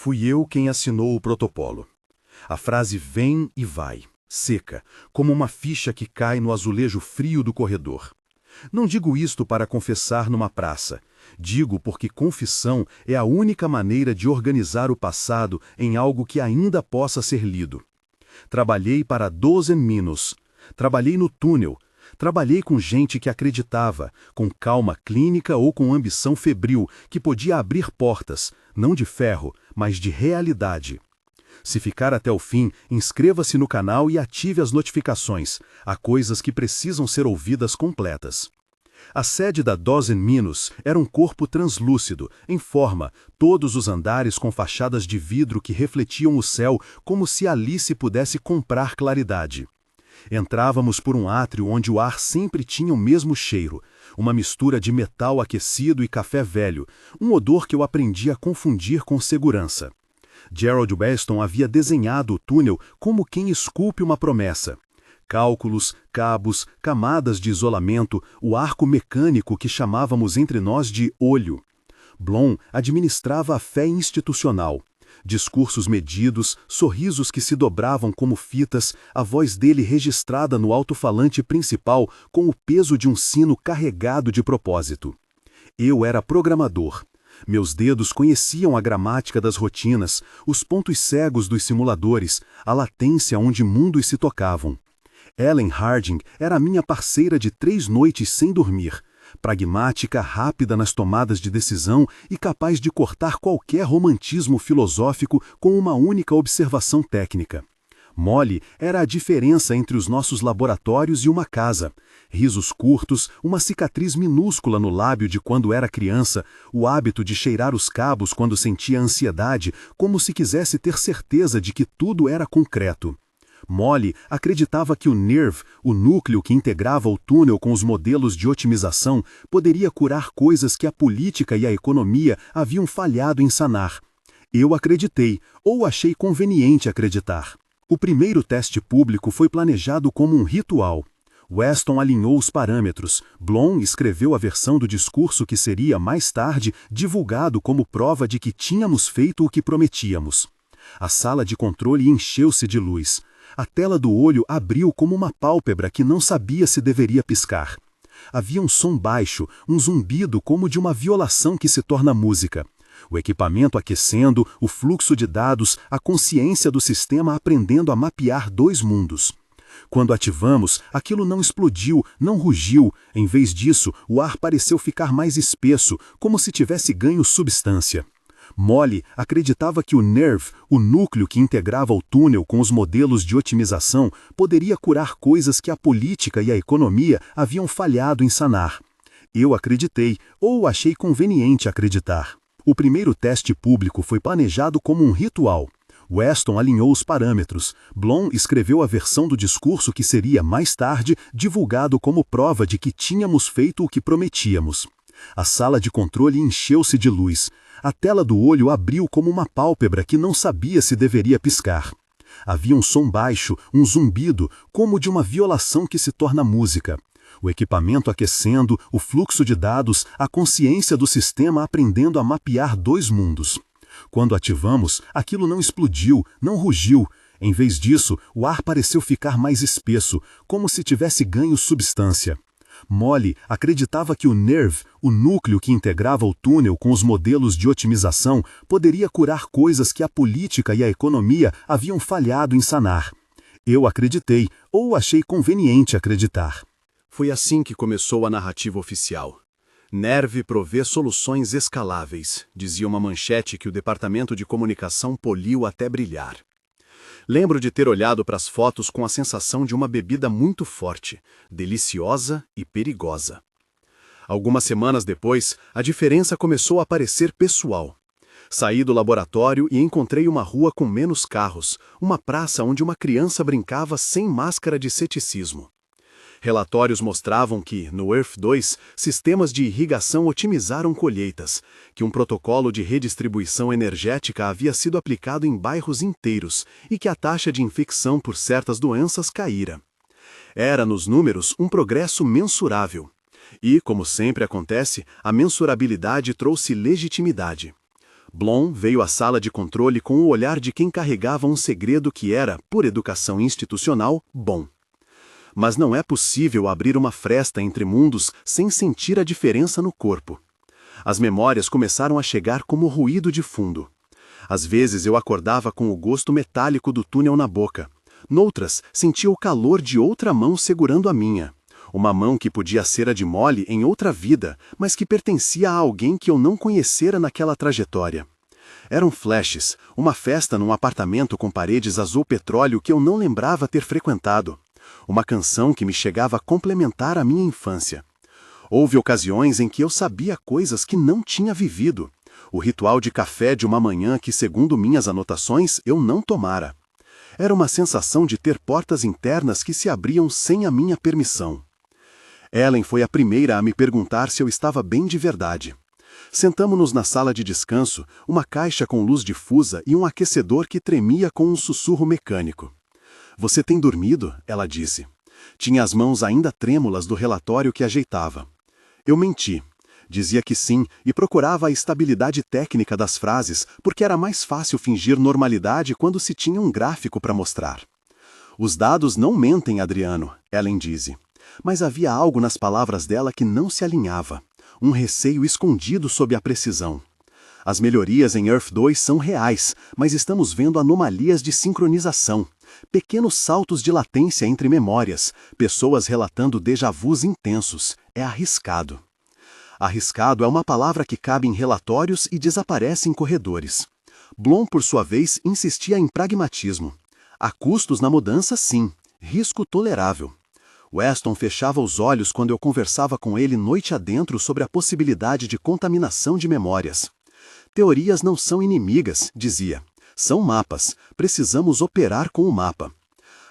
Fui eu quem assinou o protocolo. A frase vem e vai, seca, como uma ficha que cai no azulejo frio do corredor. Não digo isto para confessar numa praça. Digo porque confissão é a única maneira de organizar o passado em algo que ainda possa ser lido. Trabalhei para 12 Minos. Trabalhei no túnel. Trabalhei com gente que acreditava, com calma clínica ou com ambição febril, que podia abrir portas, não de ferro, mas de realidade. Se ficar até o fim, inscreva-se no canal e ative as notificações. Há coisas que precisam ser ouvidas completas. A sede da 12 Minos era um corpo translúcido, em forma, todos os andares com fachadas de vidro que refletiam o céu como se ali se pudesse comprar claridade. Entrávamos por um átrio onde o ar sempre tinha o mesmo cheiro, uma mistura de metal aquecido e café velho, um odor que eu aprendi a confundir com segurança. Gerald Weston havia desenhado o túnel como quem esculpe uma promessa. Cálculos, cabos, camadas de isolamento, o arco mecânico que chamávamos entre nós de olho. Blom administrava a fé institucional. Discursos medidos, sorrisos que se dobravam como fitas, a voz dele registrada no alto-falante principal com o peso de um sino carregado de propósito. Eu era programador. Meus dedos conheciam a gramática das rotinas, os pontos cegos dos simuladores, a latência onde mundos se tocavam. Ellen Harding era minha parceira de 3 noites sem dormir, pragmática, rápida nas tomadas de decisão e capaz de cortar qualquer romantismo filosófico com uma única observação técnica. Molly era a diferença entre os nossos laboratórios e uma casa. Risos curtos, uma cicatriz minúscula no lábio de quando era criança, o hábito de cheirar os cabos quando sentia ansiedade, como se quisesse ter certeza de que tudo era concreto. Molly acreditava que o NERV, o núcleo que integrava o túnel com os modelos de otimização, poderia curar coisas que a política e a economia haviam falhado em sanar. Eu acreditei, ou achei conveniente acreditar. O primeiro teste público foi planejado como um ritual. Weston alinhou os parâmetros. Blom escreveu a versão do discurso que seria, mais tarde, divulgado como prova de que tínhamos feito o que prometíamos. A sala de controle encheu-se de luz. A tela do olho abriu como uma pálpebra que não sabia se deveria piscar. Havia um som baixo, um zumbido como de uma violação que se torna música. O equipamento aquecendo, o fluxo de dados, a consciência do sistema aprendendo a mapear 2 mundos. Quando ativamos, aquilo não explodiu, não rugiu. Em vez disso, o ar pareceu ficar mais espesso, como se tivesse ganho substância. Molly acreditava que o NERV, o núcleo que integrava o túnel com os modelos de otimização, poderia curar coisas que a política e a economia haviam falhado em sanar. Eu acreditei, ou achei conveniente acreditar. O primeiro teste público foi planejado como um ritual. Weston alinhou os parâmetros. Blom escreveu a versão do discurso que seria, mais tarde, divulgado como prova de que tínhamos feito o que prometíamos. A sala de controle encheu-se de luz. A tela do olho abriu como uma pálpebra que não sabia se deveria piscar. Havia um som baixo, um zumbido, como de uma violação que se torna música. O equipamento aquecendo, o fluxo de dados, a consciência do sistema aprendendo a mapear 2 mundos. Quando ativamos, aquilo não explodiu, não rugiu. Em vez disso, o ar pareceu ficar mais espesso, como se tivesse ganho substância. Molly acreditava que o NERV, o núcleo que integrava o túnel com os modelos de otimização, poderia curar coisas que a política e a economia haviam falhado em sanar. Eu acreditei, ou achei conveniente acreditar. Foi assim que começou a narrativa oficial. NERV provê soluções escaláveis, dizia uma manchete que o departamento de comunicação poliu até brilhar. Lembro de ter olhado para as fotos com a sensação de uma bebida muito forte, deliciosa e perigosa. Algumas semanas depois, a diferença começou a parecer pessoal. Saí do laboratório e encontrei uma rua com menos carros, uma praça onde uma criança brincava sem máscara de ceticismo. Relatórios mostravam que, no Earth 2, sistemas de irrigação otimizaram colheitas, que um protocolo de redistribuição energética havia sido aplicado em bairros inteiros e que a taxa de infecção por certas doenças caíra. Era, nos números, um progresso mensurável. E, como sempre acontece, a mensurabilidade trouxe legitimidade. Blom veio à sala de controle com o olhar de quem carregava um segredo que era, por educação institucional, bom. Mas não é possível abrir uma fresta entre mundos sem sentir a diferença no corpo. As memórias começaram a chegar como ruído de fundo. Às vezes eu acordava com o gosto metálico do túnel na boca. Noutras, sentia o calor de outra mão segurando a minha. Uma mão que podia ser a de Molly em outra vida, mas que pertencia a alguém que eu não conhecera naquela trajetória. Eram flashes, uma festa num apartamento com paredes azul petróleo que eu não lembrava ter frequentado. Uma canção que me chegava a complementar a minha infância. Houve ocasiões em que eu sabia coisas que não tinha vivido. O ritual de café de uma manhã que, segundo minhas anotações, eu não tomara. Era uma sensação de ter portas internas que se abriam sem a minha permissão. Ellen foi a primeira a me perguntar se eu estava bem de verdade. Sentamo-nos na sala de descanso, uma caixa com luz difusa e um aquecedor que tremia com um sussurro mecânico. "Você tem dormido?" ela disse. Tinha as mãos ainda trêmulas do relatório que ajeitava. Eu menti. Dizia que sim e procurava a estabilidade técnica das frases, porque era mais fácil fingir normalidade quando se tinha um gráfico para mostrar. "Os dados não mentem, Adriano", Ellen disse. Mas havia algo nas palavras dela que não se alinhava. Um receio escondido sob a precisão. As melhorias em Earth 2 são reais, mas estamos vendo anomalias de sincronização. Pequenos saltos de latência entre memórias, pessoas relatando déjà-vus intensos. É arriscado. Arriscado é uma palavra que cabe em relatórios e desaparece em corredores. Blom, por sua vez, insistia em pragmatismo. Há custos na mudança, sim. Risco tolerável. Weston fechava os olhos quando eu conversava com ele noite adentro sobre a possibilidade de contaminação de memórias. "Teorias não são inimigas", dizia. "São mapas. Precisamos operar com o mapa."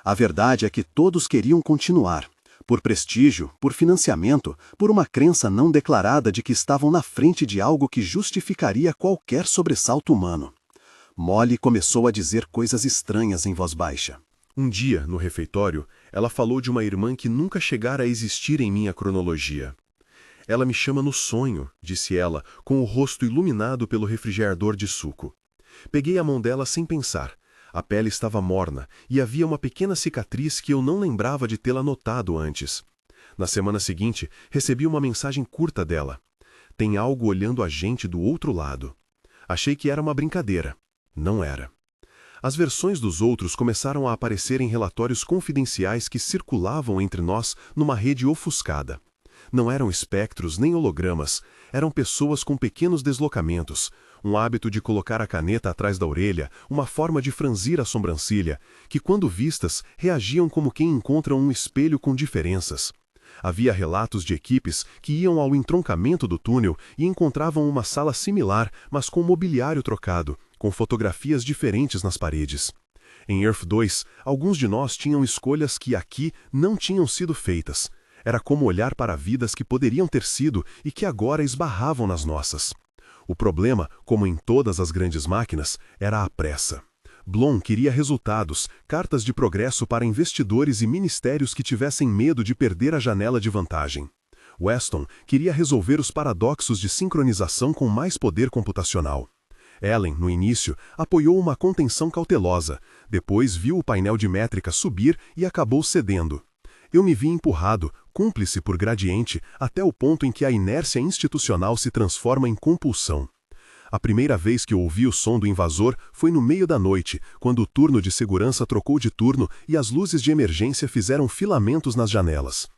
A verdade é que todos queriam continuar. Por prestígio, por financiamento, por uma crença não declarada de que estavam na frente de algo que justificaria qualquer sobressalto humano. Molly começou a dizer coisas estranhas em voz baixa. Um dia, no refeitório, ela falou de uma irmã que nunca chegara a existir em minha cronologia. "Ela me chama no sonho", disse ela, com o rosto iluminado pelo refrigerador de suco. Peguei a mão dela sem pensar. A pele estava morna e havia uma pequena cicatriz que eu não lembrava de tê-la notado antes. Na semana seguinte, recebi uma mensagem curta dela. "Tem algo olhando a gente do outro lado." Achei que era uma brincadeira. Não era. As versões dos outros começaram a aparecer em relatórios confidenciais que circulavam entre nós numa rede ofuscada. Não eram espectros nem hologramas, eram pessoas com pequenos deslocamentos, um hábito de colocar a caneta atrás da orelha, uma forma de franzir a sobrancelha, que quando vistas reagiam como quem encontra um espelho com diferenças. Havia relatos de equipes que iam ao entroncamento do túnel e encontravam uma sala similar, mas com mobiliário trocado, com fotografias diferentes nas paredes. Em Earth 2, alguns de nós tinham escolhas que aqui não tinham sido feitas. Era como olhar para vidas que poderiam ter sido e que agora esbarravam nas nossas. O problema, como em todas as grandes máquinas, era a pressa. Blom queria resultados, cartas de progresso para investidores e ministérios que tivessem medo de perder a janela de vantagem. Weston queria resolver os paradoxos de sincronização com mais poder computacional. Ellen, no início, apoiou uma contenção cautelosa, depois viu o painel de métrica subir e acabou cedendo. Eu me vi empurrado, cúmplice por gradiente, até o ponto em que a inércia institucional se transforma em compulsão. A primeira vez que eu ouvi o som do invasor foi no meio da noite, quando o turno de segurança trocou de turno e as luzes de emergência fizeram filamentos nas janelas.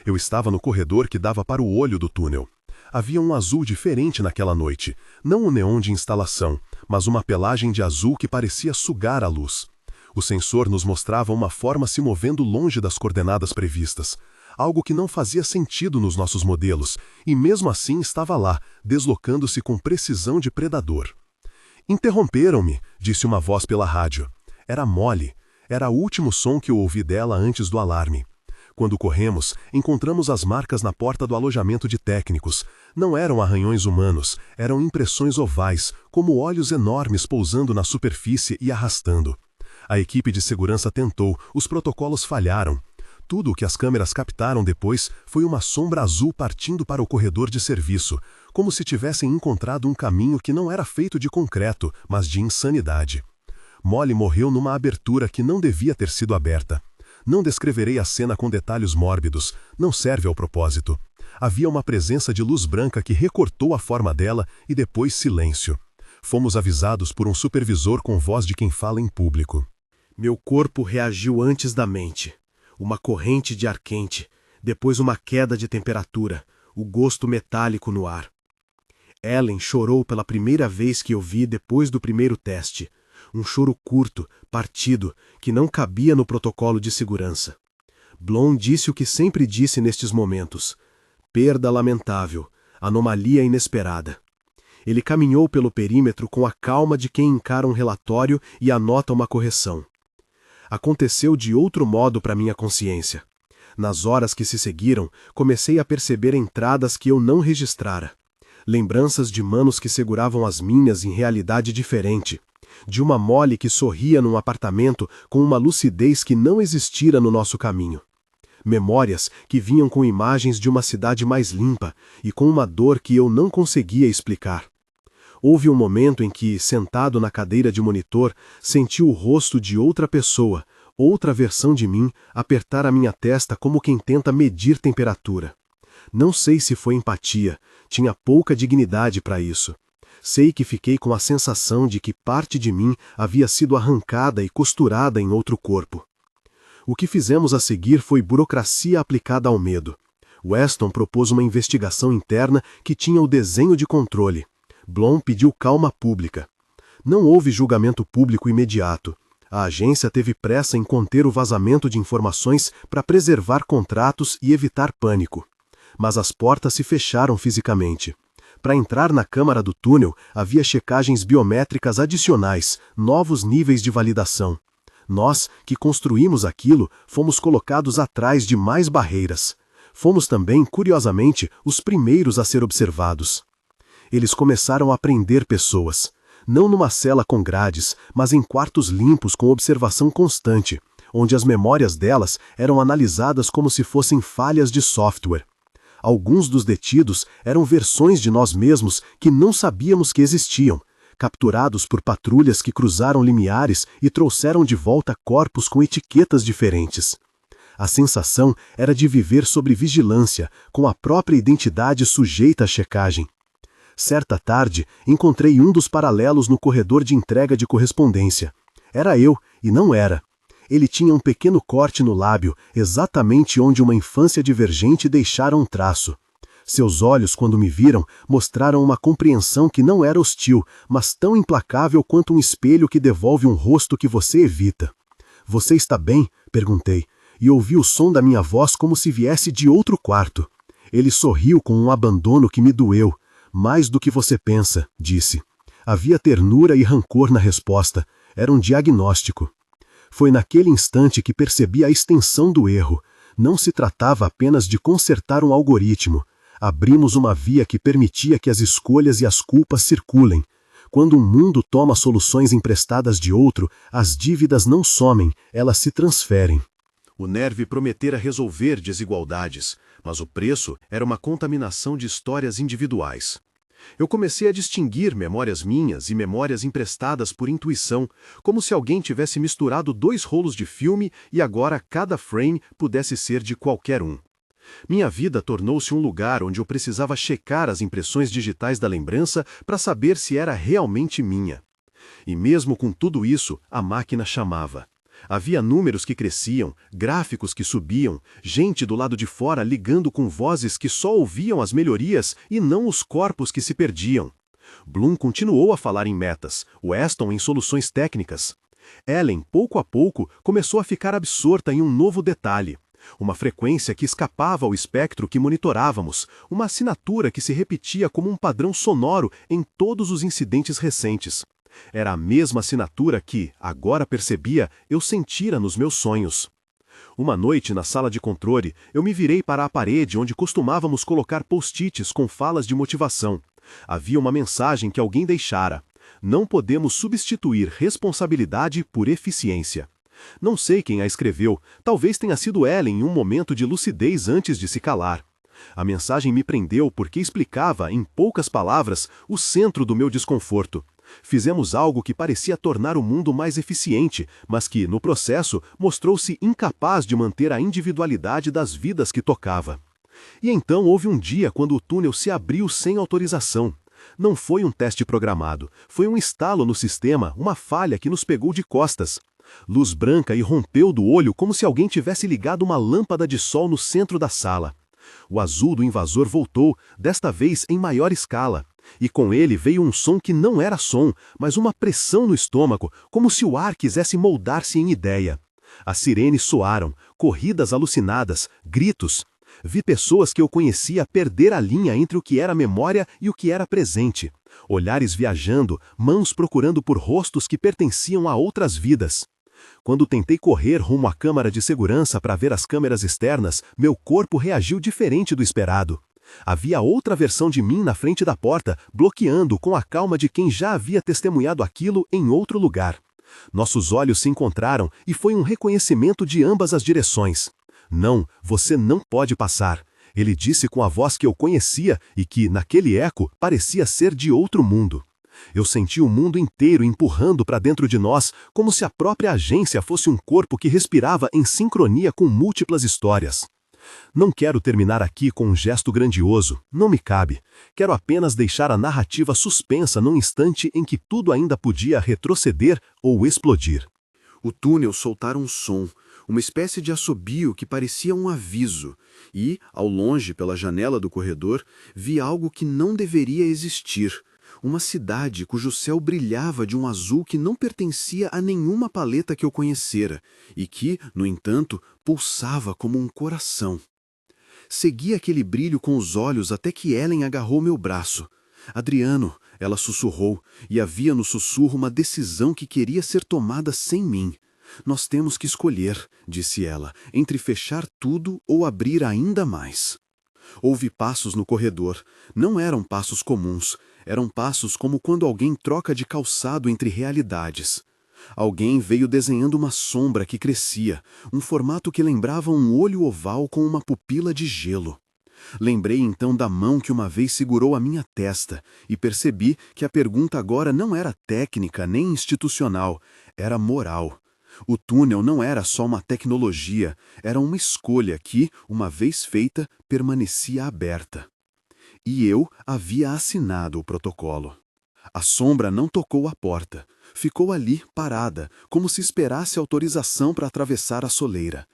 Eu estava no corredor que dava para o olho do túnel. Havia um azul diferente naquela noite, não um neon de instalação, mas uma pelagem de azul que parecia sugar a luz. O sensor nos mostrava uma forma se movendo longe das coordenadas previstas, algo que não fazia sentido nos nossos modelos, e mesmo assim estava lá, deslocando-se com precisão de predador. "Interromperam-me", disse uma voz pela rádio. Era Molly. Era o último som que eu ouvi dela antes do alarme. Quando corremos, encontramos as marcas na porta do alojamento de técnicos. Não eram arranhões humanos, eram impressões ovais, como olhos enormes pousando na superfície e arrastando. A equipe de segurança tentou, os protocolos falharam. Tudo o que as câmeras captaram depois foi uma sombra azul partindo para o corredor de serviço, como se tivessem encontrado um caminho que não era feito de concreto, mas de insanidade. Molly morreu numa abertura que não devia ter sido aberta. Não descreverei a cena com detalhes mórbidos, não serve ao propósito. Havia uma presença de luz branca que recortou a forma dela e depois silêncio. Fomos avisados por um supervisor com voz de quem fala em público. Meu corpo reagiu antes da mente. Uma corrente de ar quente, depois uma queda de temperatura, o gosto metálico no ar. Ellen chorou pela primeira vez que eu vi depois do primeiro teste. Um choro curto, partido, que não cabia no protocolo de segurança. Blom disse o que sempre disse nestes momentos. Perda lamentável, anomalia inesperada. Ele caminhou pelo perímetro com a calma de quem encara um relatório e anota uma correção. Aconteceu de outro modo para minha consciência. Nas horas que se seguiram, comecei a perceber entradas que eu não registrara. Lembranças de manos que seguravam as minhas em realidade diferente. De uma Molly que sorria num apartamento com uma lucidez que não existira no nosso caminho. Memórias que vinham com imagens de uma cidade mais limpa e com uma dor que eu não conseguia explicar. Houve um momento em que, sentado na cadeira de monitor, senti o rosto de outra pessoa, outra versão de mim, apertar a minha testa como quem tenta medir temperatura. Não sei se foi empatia, tinha pouca dignidade para isso. Sei que fiquei com a sensação de que parte de mim havia sido arrancada e costurada em outro corpo. O que fizemos a seguir foi burocracia aplicada ao medo. Weston propôs uma investigação interna que tinha o desenho de controle. Blom pediu calma pública. Não houve julgamento público imediato. A agência teve pressa em conter o vazamento de informações para preservar contratos e evitar pânico. Mas as portas se fecharam fisicamente. Para entrar na câmara do túnel, havia checagens biométricas adicionais, novos níveis de validação. Nós, que construímos aquilo, fomos colocados atrás de mais barreiras. Fomos também, curiosamente, os primeiros a ser observados. Eles começaram a prender pessoas. Não numa cela com grades, mas em quartos limpos com observação constante, onde as memórias delas eram analisadas como se fossem falhas de software. Alguns dos detidos eram versões de nós mesmos que não sabíamos que existiam, capturados por patrulhas que cruzaram limiares e trouxeram de volta corpos com etiquetas diferentes. A sensação era de viver sob vigilância, com a própria identidade sujeita à checagem. Certa tarde, encontrei um dos paralelos no corredor de entrega de correspondência. Era eu, e não era. Ele tinha um pequeno corte no lábio, exatamente onde uma infância divergente deixara um traço. Seus olhos, quando me viram, mostraram uma compreensão que não era hostil, mas tão implacável quanto um espelho que devolve um rosto que você evita. "Você está bem?" perguntei, e ouvi o som da minha voz como se viesse de outro quarto. Ele sorriu com um abandono que me doeu. "Mais do que você pensa", disse. Havia ternura e rancor na resposta. Era um diagnóstico. Foi naquele instante que percebi a extensão do erro. Não se tratava apenas de consertar um algoritmo. Abrimos uma via que permitia que as escolhas e as culpas circulem. Quando um mundo toma soluções emprestadas de outro, as dívidas não somem, elas se transferem. O Nerve prometera resolver desigualdades, mas o preço era uma contaminação de histórias individuais. Eu comecei a distinguir memórias minhas e memórias emprestadas por intuição, como se alguém tivesse misturado 2 rolos de filme e agora cada frame pudesse ser de qualquer um. Minha vida tornou-se um lugar onde eu precisava checar as impressões digitais da lembrança para saber se era realmente minha. E mesmo com tudo isso, a máquina chamava. Havia números que cresciam, gráficos que subiam, gente do lado de fora ligando com vozes que só ouviam as melhorias e não os corpos que se perdiam. Blum continuou a falar em metas, Weston em soluções técnicas. Ellen, pouco a pouco, começou a ficar absorta em um novo detalhe. Uma frequência que escapava ao espectro que monitorávamos, uma assinatura que se repetia como um padrão sonoro em todos os incidentes recentes. Era a mesma assinatura que, agora percebia, eu sentira nos meus sonhos. Uma noite, na sala de controle, eu me virei para a parede onde costumávamos colocar post-its com falas de motivação. Havia uma mensagem que alguém deixara. Não podemos substituir responsabilidade por eficiência. Não sei quem a escreveu, talvez tenha sido Ellen em um momento de lucidez antes de se calar. A mensagem me prendeu porque explicava, em poucas palavras, o centro do meu desconforto. Fizemos algo que parecia tornar o mundo mais eficiente, mas que, no processo, mostrou-se incapaz de manter a individualidade das vidas que tocava. E então houve um dia quando o túnel se abriu sem autorização. Não foi um teste programado, foi um estalo no sistema, uma falha que nos pegou de costas. Luz branca irrompeu do olho como se alguém tivesse ligado uma lâmpada de sol no centro da sala. O azul do invasor voltou, desta vez em maior escala. E com ele veio um som que não era som, mas uma pressão no estômago, como se o ar quisesse moldar-se em ideia. As sirenes soaram, corridas alucinadas, gritos. Vi pessoas que eu conhecia perder a linha entre o que era memória e o que era presente. Olhares viajando, mãos procurando por rostos que pertenciam a outras vidas. Quando tentei correr rumo à câmara de segurança para ver as câmeras externas, meu corpo reagiu diferente do esperado. Havia outra versão de mim na frente da porta, bloqueando com a calma de quem já havia testemunhado aquilo em outro lugar. Nossos olhos se encontraram e foi um reconhecimento de ambas as direções. Não, você não pode passar. Ele disse com a voz que eu conhecia e que, naquele eco, parecia ser de outro mundo. Eu senti o mundo inteiro empurrando para dentro de nós, como se a própria agência fosse um corpo que respirava em sincronia com múltiplas histórias. Não quero terminar aqui com um gesto grandioso, não me cabe. Quero apenas deixar a narrativa suspensa num instante em que tudo ainda podia retroceder ou explodir. O túnel soltara um som, uma espécie de assobio que parecia um aviso, e, ao longe, pela janela do corredor, vi algo que não deveria existir. Uma cidade cujo céu brilhava de um azul que não pertencia a nenhuma paleta que eu conhecera, e que, no entanto, pulsava como um coração. Segui aquele brilho com os olhos até que Ellen agarrou meu braço. Adriano, ela sussurrou, e havia no sussurro uma decisão que queria ser tomada sem mim. Nós temos que escolher, disse ela, entre fechar tudo ou abrir ainda mais. Houve passos no corredor. Não eram passos comuns. Eram passos como quando alguém troca de calçado entre realidades. Alguém veio desenhando uma sombra que crescia, um formato que lembrava um olho oval com uma pupila de gelo. Lembrei então da mão que uma vez segurou a minha testa e percebi que a pergunta agora não era técnica nem institucional, era moral. O túnel não era só uma tecnologia, era uma escolha que, uma vez feita, permanecia aberta. E eu havia assinado o protocolo. A sombra não tocou a porta. Ficou ali, parada, como se esperasse autorização para atravessar a soleira.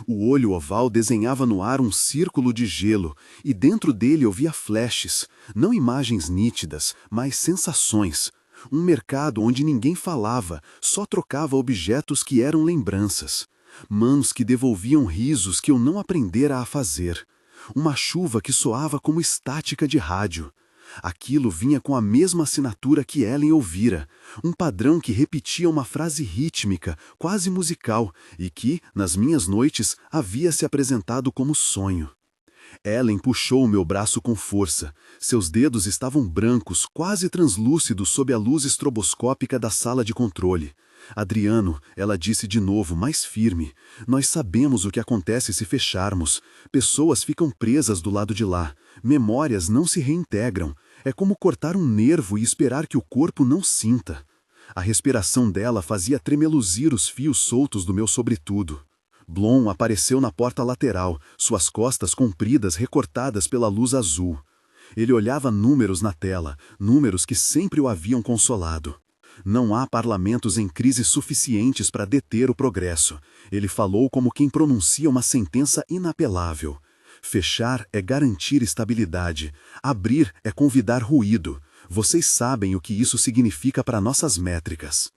O olho oval desenhava no ar um círculo de gelo, e dentro dele eu via flashes, não imagens nítidas, mas sensações. Um mercado onde ninguém falava, só trocava objetos que eram lembranças. Mãos que devolviam risos que eu não aprendera a fazer. Uma chuva que soava como estática de rádio. Aquilo vinha com a mesma assinatura que Ellen ouvira, um padrão que repetia uma frase rítmica, quase musical, e que, nas minhas noites, havia se apresentado como sonho. Ellen puxou o meu braço com força. Seus dedos estavam brancos, quase translúcidos sob a luz estroboscópica da sala de controle. Adriano, ela disse de novo, mais firme, nós sabemos o que acontece se fecharmos. Pessoas ficam presas do lado de lá. Memórias não se reintegram. É como cortar um nervo e esperar que o corpo não sinta. A respiração dela fazia tremeluzir os fios soltos do meu sobretudo. Blom apareceu na porta lateral, suas costas compridas recortadas pela luz azul. Ele olhava números na tela, números que sempre o haviam consolado. Não há parlamentos em crise suficientes para deter o progresso. Ele falou como quem pronuncia uma sentença inapelável. Fechar é garantir estabilidade. Abrir é convidar ruído. Vocês sabem o que isso significa para nossas métricas.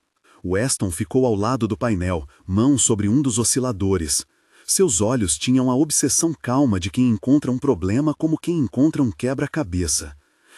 Weston ficou ao lado do painel, mão sobre um dos osciladores. Seus olhos tinham a obsessão calma de quem encontra um problema como quem encontra um quebra-cabeça.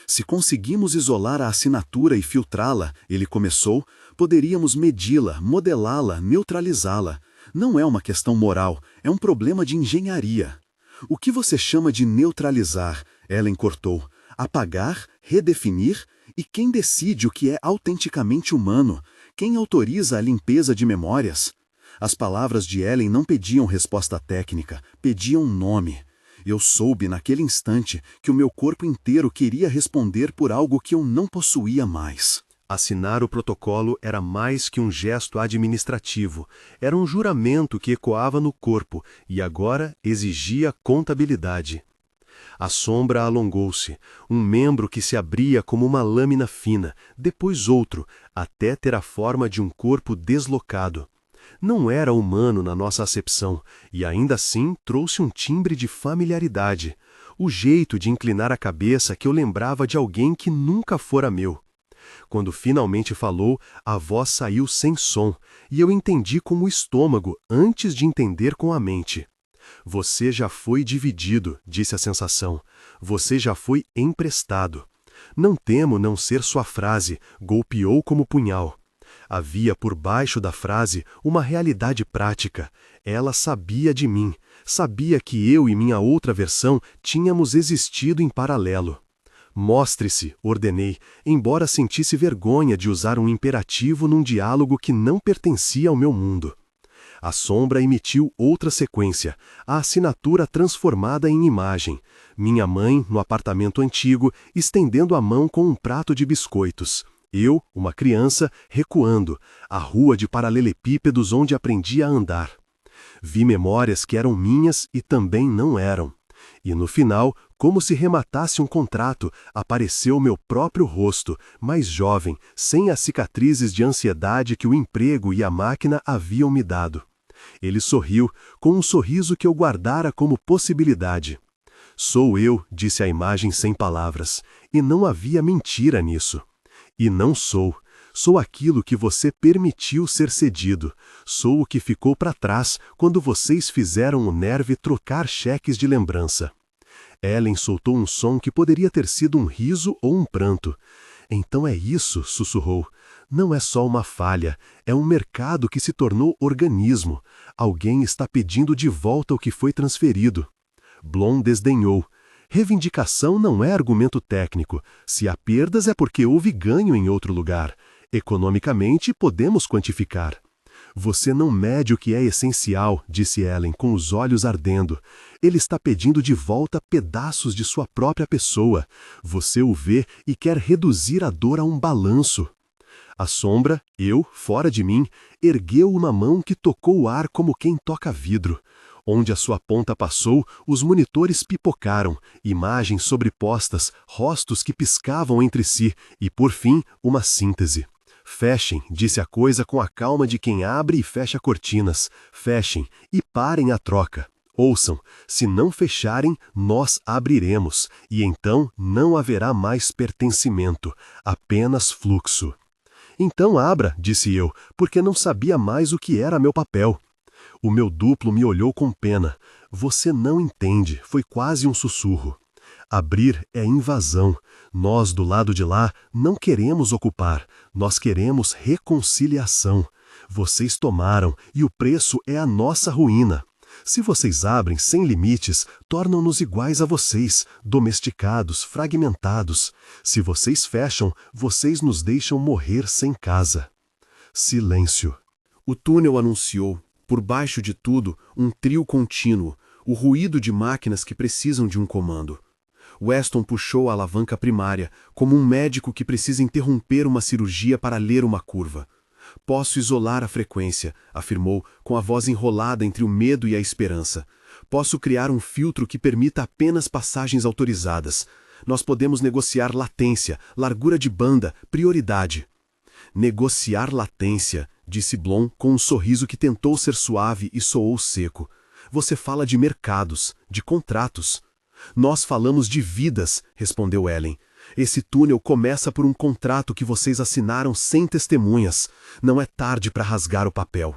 Se conseguimos isolar a assinatura e filtrá-la, ele começou, poderíamos medi-la, modelá-la, neutralizá-la. Não é uma questão moral, é um problema de engenharia. O que você chama de neutralizar? Ellen cortou. Apagar, redefinir? E quem decide o que é autenticamente humano? Quem autoriza a limpeza de memórias? As palavras de Ellen não pediam resposta técnica, pediam nome. Eu soube naquele instante que o meu corpo inteiro queria responder por algo que eu não possuía mais. Assinar o protocolo era mais que um gesto administrativo, era um juramento que ecoava no corpo e agora exigia contabilidade. A sombra alongou-se, um membro que se abria como uma lâmina fina, depois outro, até ter a forma de um corpo deslocado. Não era humano na nossa acepção, e ainda assim trouxe um timbre de familiaridade, o jeito de inclinar a cabeça que eu lembrava de alguém que nunca fora meu. Quando finalmente falou, a voz saiu sem som, e eu entendi com o estômago antes de entender com a mente. Você já foi dividido, disse a sensação. Você já foi emprestado. Não temo não ser sua frase, golpeou como punhal. Havia por baixo da frase uma realidade prática. Ela sabia de mim, sabia que eu e minha outra versão tínhamos existido em paralelo. Mostre-se, ordenei, embora sentisse vergonha de usar um imperativo num diálogo que não pertencia ao meu mundo. A sombra emitiu outra sequência, a assinatura transformada em imagem. Minha mãe, no apartamento antigo, estendendo a mão com um prato de biscoitos. Eu, uma criança, recuando, a rua de paralelepípedos onde aprendi a andar. Vi memórias que eram minhas e também não eram. E no final, como se rematasse um contrato, apareceu meu próprio rosto, mais jovem, sem as cicatrizes de ansiedade que o emprego e a máquina haviam me dado. Ele sorriu, com um sorriso que eu guardara como possibilidade. Sou eu, disse a imagem sem palavras, e não havia mentira nisso. E não sou. Sou aquilo que você permitiu ser cedido. Sou o que ficou para trás quando vocês fizeram o Nerve trocar cheques de lembrança. Ellen soltou um som que poderia ter sido um riso ou um pranto. Então é isso, sussurrou. Não é só uma falha, é um mercado que se tornou organismo. Alguém está pedindo de volta o que foi transferido. Blom desdenhou. Reivindicação não é argumento técnico. Se há perdas é porque houve ganho em outro lugar. Economicamente, podemos quantificar. Você não mede o que é essencial, disse Ellen, com os olhos ardendo. Ele está pedindo de volta pedaços de sua própria pessoa. Você o vê e quer reduzir a dor a um balanço. A sombra, eu, fora de mim, ergueu uma mão que tocou o ar como quem toca vidro. Onde a sua ponta passou, os monitores pipocaram, imagens sobrepostas, rostos que piscavam entre si, e, por fim, uma síntese. Fechem, disse a coisa com a calma de quem abre e fecha cortinas. Fechem e parem a troca. Ouçam, se não fecharem, nós abriremos, e então não haverá mais pertencimento, apenas fluxo. Então abra, disse eu, porque não sabia mais o que era meu papel. O meu duplo me olhou com pena. Você não entende, foi quase um sussurro. Abrir é invasão. Nós, do lado de lá, não queremos ocupar. Nós queremos reconciliação. Vocês tomaram, e o preço é a nossa ruína. Se vocês abrem sem limites, tornam-nos iguais a vocês, domesticados, fragmentados. Se vocês fecham, vocês nos deixam morrer sem casa. Silêncio. O túnel anunciou, por baixo de tudo, um trio contínuo, o ruído de máquinas que precisam de um comando. Weston puxou a alavanca primária, como um médico que precisa interromper uma cirurgia para ler uma curva. Posso isolar a frequência, afirmou, com a voz enrolada entre o medo e a esperança. Posso criar um filtro que permita apenas passagens autorizadas. Nós podemos negociar latência, largura de banda, prioridade. Negociar latência, disse Blom com um sorriso que tentou ser suave e soou seco. Você fala de mercados, de contratos. Nós falamos de vidas, respondeu Ellen. Esse túnel começa por um contrato que vocês assinaram sem testemunhas. Não é tarde para rasgar o papel.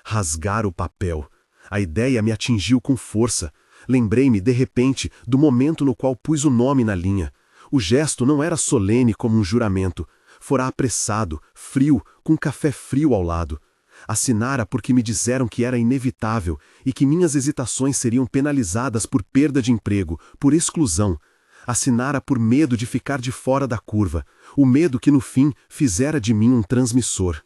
Rasgar o papel. A ideia me atingiu com força. Lembrei-me, de repente, do momento no qual pus o nome na linha. O gesto não era solene como um juramento. Fora apressado, frio, com café frio ao lado. Assinara porque me disseram que era inevitável e que minhas hesitações seriam penalizadas por perda de emprego, por exclusão. Assinara por medo de ficar de fora da curva, o medo que no fim fizera de mim um transmissor.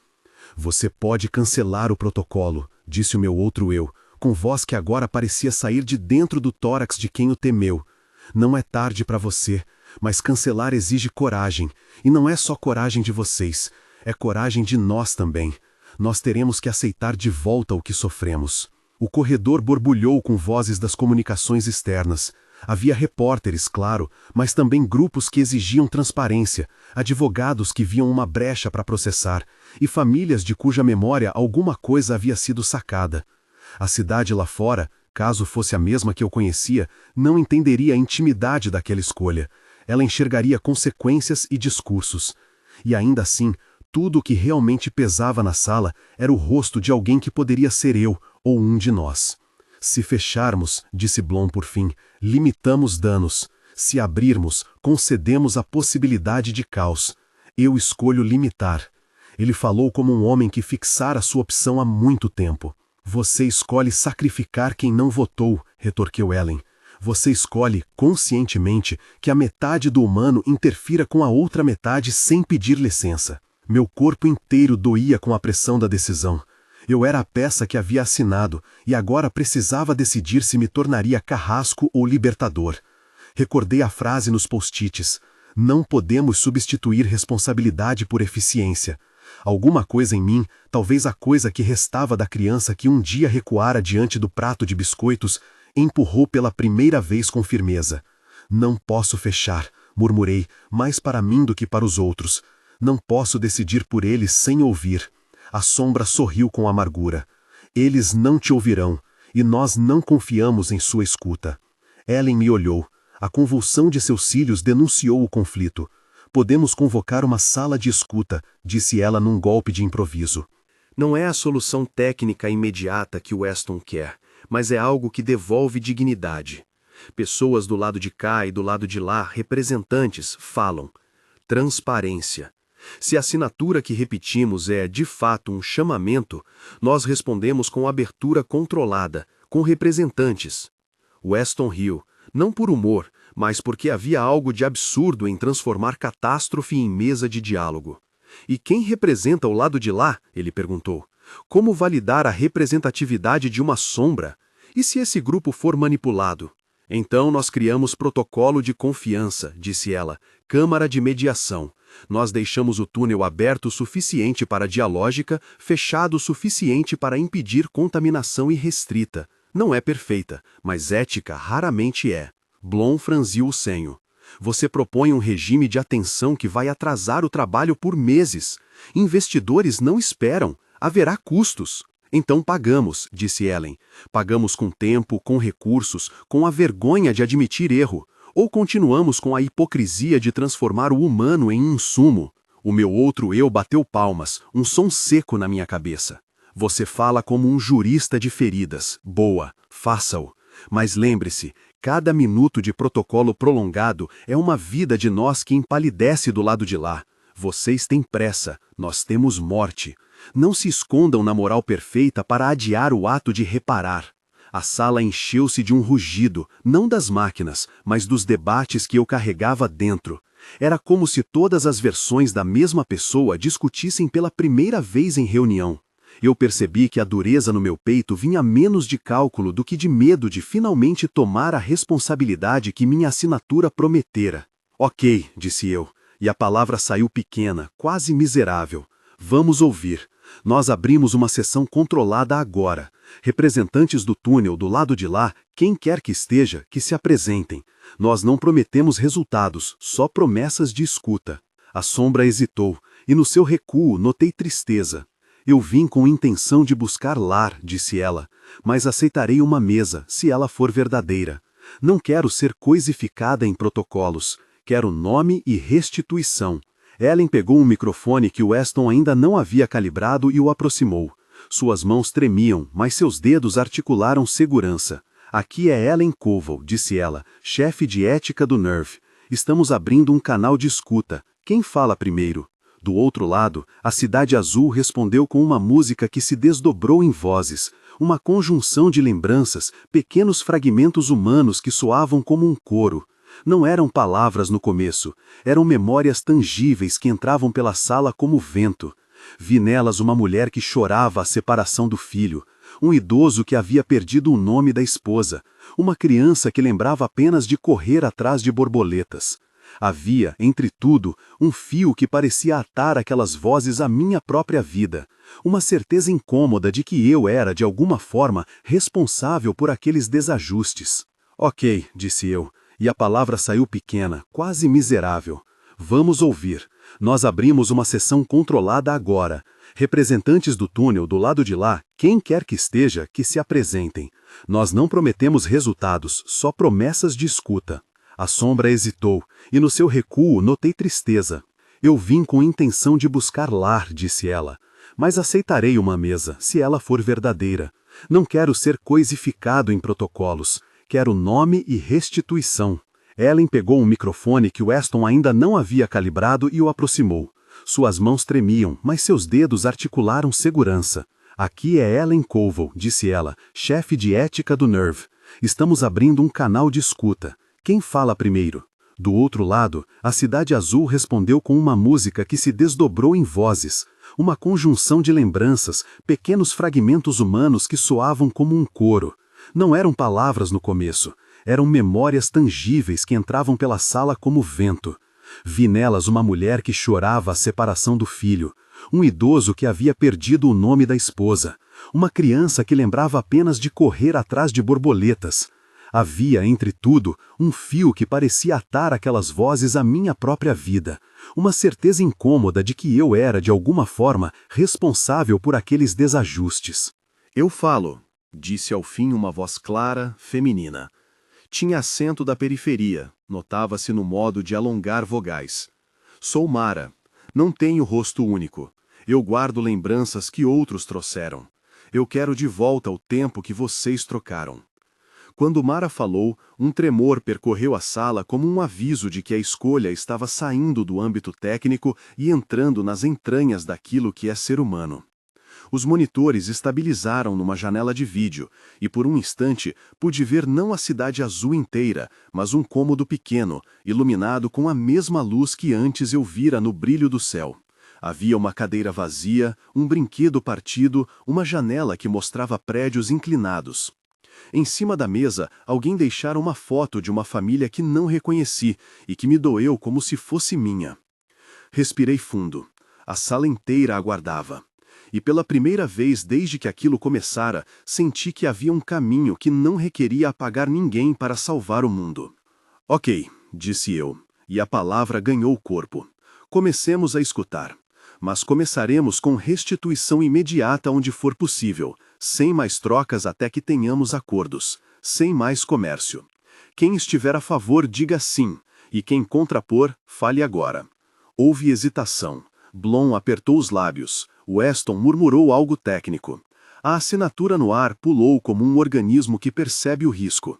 Você pode cancelar o protocolo, disse o meu outro eu, com voz que agora parecia sair de dentro do tórax de quem o temeu. Não é tarde para você, mas cancelar exige coragem, e não é só coragem de vocês, é coragem de nós também. Nós teremos que aceitar de volta o que sofremos. O corredor borbulhou com vozes das comunicações externas. Havia repórteres, claro, mas também grupos que exigiam transparência, advogados que viam uma brecha para processar, e famílias de cuja memória alguma coisa havia sido sacada. A cidade lá fora, caso fosse a mesma que eu conhecia, não entenderia a intimidade daquela escolha. Ela enxergaria consequências e discursos. E ainda assim, tudo o que realmente pesava na sala era o rosto de alguém que poderia ser eu ou um de nós. Se fecharmos, disse Blom por fim, limitamos danos. Se abrirmos, concedemos a possibilidade de caos. Eu escolho limitar. Ele falou como um homem que fixara sua opção há muito tempo. Você escolhe sacrificar quem não votou, retorquiu Ellen. Você escolhe, conscientemente, que a metade do humano interfira com a outra metade sem pedir licença. Meu corpo inteiro doía com a pressão da decisão. Eu era a peça que havia assinado e agora precisava decidir se me tornaria carrasco ou libertador. Recordei a frase nos post-its. Não podemos substituir responsabilidade por eficiência. Alguma coisa em mim, talvez a coisa que restava da criança que um dia recuara diante do prato de biscoitos, empurrou pela primeira vez com firmeza. Não posso fechar, murmurei, mais para mim do que para os outros. Não posso decidir por eles sem ouvir. A sombra sorriu com amargura. Eles não te ouvirão, e nós não confiamos em sua escuta. Ellen me olhou. A convulsão de seus cílios denunciou o conflito. Podemos convocar uma sala de escuta, disse ela num golpe de improviso. Não é a solução técnica imediata que Weston quer, mas é algo que devolve dignidade. Pessoas do lado de cá e do lado de lá, representantes, falam. Transparência. Se a assinatura que repetimos é, de fato, um chamamento, nós respondemos com abertura controlada, com representantes. Weston riu, não por humor, mas porque havia algo de absurdo em transformar catástrofe em mesa de diálogo. E quem representa o lado de lá? Ele perguntou. Como validar a representatividade de uma sombra? E se esse grupo for manipulado? Então nós criamos protocolo de confiança, disse ela, câmara de mediação. Nós deixamos o túnel aberto o suficiente para a dialógica, fechado o suficiente para impedir contaminação irrestrita. Não é perfeita, mas ética raramente é. Blom franziu o senho. Você propõe um regime de atenção que vai atrasar o trabalho por meses. Investidores não esperam. Haverá custos. Então pagamos, disse Ellen. Pagamos com tempo, com recursos, com a vergonha de admitir erro. Ou continuamos com a hipocrisia de transformar o humano em insumo? O meu outro eu bateu palmas, um som seco na minha cabeça. Você fala como um jurista de feridas. Boa, faça-o. Mas lembre-se, cada minuto de protocolo prolongado é uma vida de nós que empalidece do lado de lá. Vocês têm pressa, nós temos morte. Não se escondam na moral perfeita para adiar o ato de reparar. A sala encheu-se de um rugido, não das máquinas, mas dos debates que eu carregava dentro. Era como se todas as versões da mesma pessoa discutissem pela primeira vez em reunião. Eu percebi que a dureza no meu peito vinha menos de cálculo do que de medo de finalmente tomar a responsabilidade que minha assinatura prometera. Ok, disse eu, e a palavra saiu pequena, quase miserável. Vamos ouvir. Nós abrimos uma sessão controlada agora. Representantes do túnel do lado de lá, quem quer que esteja, que se apresentem. Nós não prometemos resultados, só promessas de escuta. A sombra hesitou, e no seu recuo notei tristeza. Eu vim com intenção de buscar lar, disse ela, mas aceitarei uma mesa, se ela for verdadeira. Não quero ser coisificada em protocolos. Quero nome e restituição. Ellen pegou um microfone que Weston ainda não havia calibrado e o aproximou. Suas mãos tremiam, mas seus dedos articularam segurança. Aqui é Ellen Koval, disse ela, chefe de ética do NERV. Estamos abrindo um canal de escuta. Quem fala primeiro? Do outro lado, a Cidade Azul respondeu com uma música que se desdobrou em vozes, uma conjunção de lembranças, pequenos fragmentos humanos que soavam como um coro. Não eram palavras no começo, eram memórias tangíveis que entravam pela sala como vento. Vi nelas uma mulher que chorava a separação do filho, Um idoso que havia perdido o nome da esposa. Uma criança que lembrava apenas de correr atrás de borboletas. Havia, entre tudo, um fio que parecia atar aquelas vozes à minha própria vida. Uma certeza incômoda de que eu era, de alguma forma, responsável por aqueles desajustes. Ok, disse eu, e a palavra saiu pequena, quase miserável. Vamos ouvir. Nós abrimos uma sessão controlada agora. Representantes do túnel do lado de lá, quem quer que esteja, que se apresentem. Nós não prometemos resultados, só promessas de escuta. A sombra hesitou, e no seu recuo notei tristeza. Eu vim com intenção de buscar lar, disse ela. Mas aceitarei uma mesa, se ela for verdadeira. Não quero ser coisificado em protocolos. Quero nome e restituição. Ellen pegou um microfone que Weston ainda não havia calibrado e o aproximou. Suas mãos tremiam, mas seus dedos articularam segurança. Aqui é Ellen Colville, disse ela, chefe de ética do NERV. Estamos abrindo um canal de escuta. Quem fala primeiro? Do outro lado, a Cidade Azul respondeu com uma música que se desdobrou em vozes. Uma conjunção de lembranças, pequenos fragmentos humanos que soavam como um coro. Não eram palavras no começo. Eram memórias tangíveis que entravam pela sala como vento. Vi nelas uma mulher que chorava a separação do filho, um idoso que havia perdido o nome da esposa, uma criança que lembrava apenas de correr atrás de borboletas. Havia, entre tudo, um fio que parecia atar aquelas vozes à minha própria vida, uma certeza incômoda de que eu era, de alguma forma, responsável por aqueles desajustes. Eu falo, disse ao fim uma voz clara, feminina. Tinha acento da periferia, notava-se no modo de alongar vogais. Sou Mara. Não tenho rosto único. Eu guardo lembranças que outros trouxeram. Eu quero de volta o tempo que vocês trocaram. Quando Mara falou, um tremor percorreu a sala como um aviso de que a escolha estava saindo do âmbito técnico e entrando nas entranhas daquilo que é ser humano. Os monitores estabilizaram numa janela de vídeo, e por um instante pude ver não a Cidade Azul inteira, mas um cômodo pequeno, iluminado com a mesma luz que antes eu vira no brilho do céu. Havia uma cadeira vazia, um brinquedo partido, uma janela que mostrava prédios inclinados. Em cima da mesa, alguém deixara uma foto de uma família que não reconheci e que me doeu como se fosse minha. Respirei fundo. A sala inteira aguardava. E pela primeira vez desde que aquilo começara, senti que havia um caminho que não requeria apagar ninguém para salvar o mundo. Ok, disse eu, e a palavra ganhou corpo. Comecemos a escutar. Mas começaremos com restituição imediata onde for possível, sem mais trocas até que tenhamos acordos, sem mais comércio. Quem estiver a favor, diga sim, e quem contrapor, fale agora. Houve hesitação. Blom apertou os lábios. Weston murmurou algo técnico. A assinatura no ar pulou como um organismo que percebe o risco.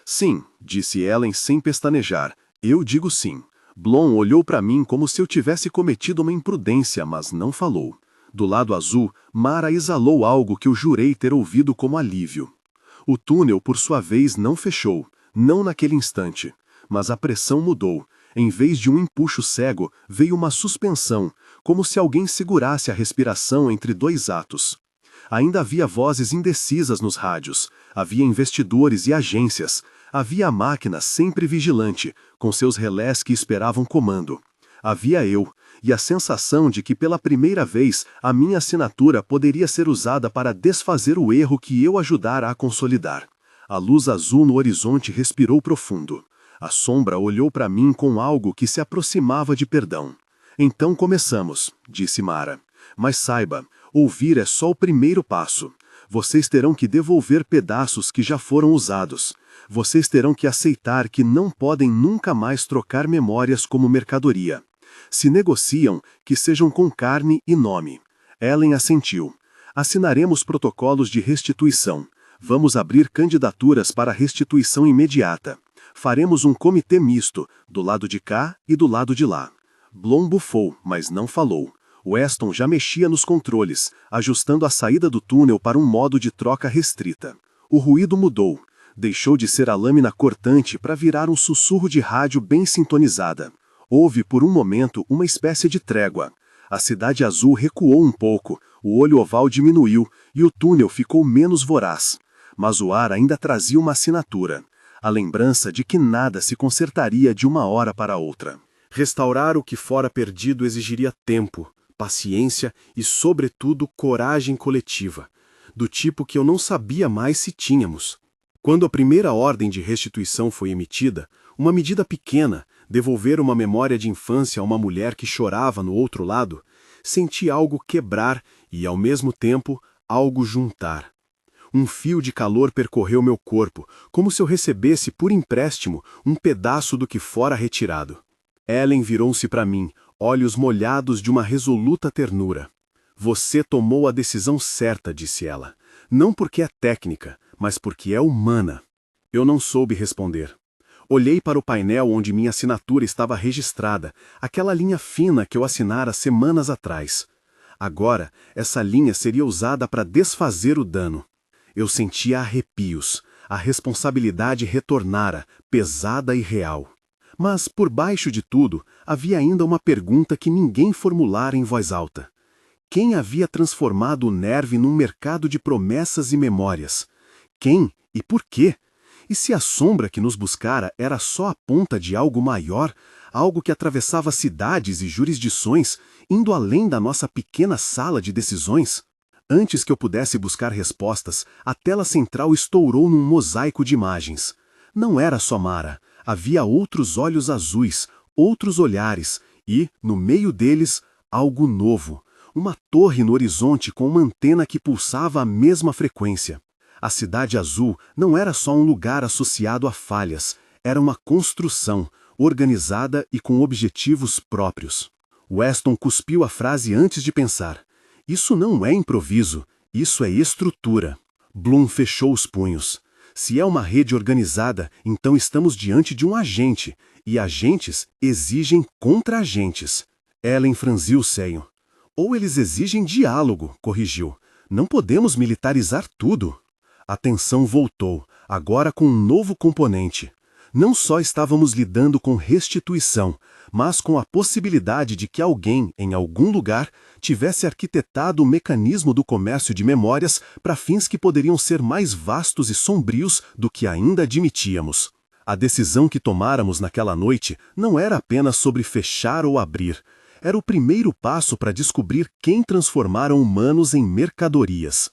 Sim, disse Ellen sem pestanejar. Eu digo sim. Blom olhou para mim como se eu tivesse cometido uma imprudência, mas não falou. Do lado azul, Mara exalou algo que eu jurei ter ouvido como alívio. O túnel, por sua vez, não fechou, não naquele instante. Mas a pressão mudou. Em vez de um empuxo cego, veio uma suspensão, como se alguém segurasse a respiração entre dois atos. Ainda havia vozes indecisas nos rádios, havia investidores e agências, havia a máquina sempre vigilante, com seus relés que esperavam comando. Havia eu, e a sensação de que pela primeira vez a minha assinatura poderia ser usada para desfazer o erro que eu ajudara a consolidar. A luz azul no horizonte respirou profundo. A sombra olhou para mim com algo que se aproximava de perdão. Então começamos, disse Mara. Mas saiba, ouvir é só o primeiro passo. Vocês terão que devolver pedaços que já foram usados. Vocês terão que aceitar que não podem nunca mais trocar memórias como mercadoria. Se negociam, que sejam com carne e nome. Ellen assentiu. Assinaremos protocolos de restituição. Vamos abrir candidaturas para restituição imediata. Faremos um comitê misto, do lado de cá e do lado de lá. Blom bufou, mas não falou. Weston já mexia nos controles, ajustando a saída do túnel para um modo de troca restrita. O ruído mudou. Deixou de ser a lâmina cortante para virar um sussurro de rádio bem sintonizada. Houve por um momento uma espécie de trégua. A Cidade Azul recuou um pouco, o olho oval diminuiu e o túnel ficou menos voraz. Mas o ar ainda trazia uma assinatura, a lembrança de que nada se consertaria de uma hora para outra. Restaurar o que fora perdido exigiria tempo, paciência e, sobretudo, coragem coletiva, do tipo que eu não sabia mais se tínhamos. Quando a primeira ordem de restituição foi emitida, uma medida pequena, devolver uma memória de infância a uma mulher que chorava no outro lado, senti algo quebrar e, ao mesmo tempo, algo juntar. Um fio de calor percorreu meu corpo, como se eu recebesse por empréstimo um pedaço do que fora retirado. Ellen virou-se para mim, olhos molhados de uma resoluta ternura. Você tomou a decisão certa, disse ela. Não porque é técnica, mas porque é humana. Eu não soube responder. Olhei para o painel onde minha assinatura estava registrada, aquela linha fina que eu assinara semanas atrás. Agora, essa linha seria usada para desfazer o dano. Eu sentia arrepios. A responsabilidade retornara, pesada e real. Mas, por baixo de tudo, havia ainda uma pergunta que ninguém formulara em voz alta. Quem havia transformado o Nerve num mercado de promessas e memórias? Quem e por quê? E se a sombra que nos buscara era só a ponta de algo maior, algo que atravessava cidades e jurisdições, indo além da nossa pequena sala de decisões? Antes que eu pudesse buscar respostas, a tela central estourou num mosaico de imagens. Não era só Mara. Havia outros olhos azuis, outros olhares, e, no meio deles, algo novo. Uma torre no horizonte com uma antena que pulsava à mesma frequência. A Cidade Azul não era só um lugar associado a falhas, era uma construção, organizada e com objetivos próprios. Weston cuspiu a frase antes de pensar. Isso não é improviso, isso é estrutura. Bloom fechou os punhos. Se é uma rede organizada, então estamos diante de um agente, e agentes exigem contra-agentes. Ellen franziu o senho. Ou eles exigem diálogo, corrigiu. Não podemos militarizar tudo. A tensão voltou, agora com um novo componente. Não só estávamos lidando com restituição, mas com a possibilidade de que alguém, em algum lugar, tivesse arquitetado o mecanismo do comércio de memórias para fins que poderiam ser mais vastos e sombrios do que ainda admitíamos. A decisão que tomáramos naquela noite não era apenas sobre fechar ou abrir. Era o primeiro passo para descobrir quem transformaram humanos em mercadorias.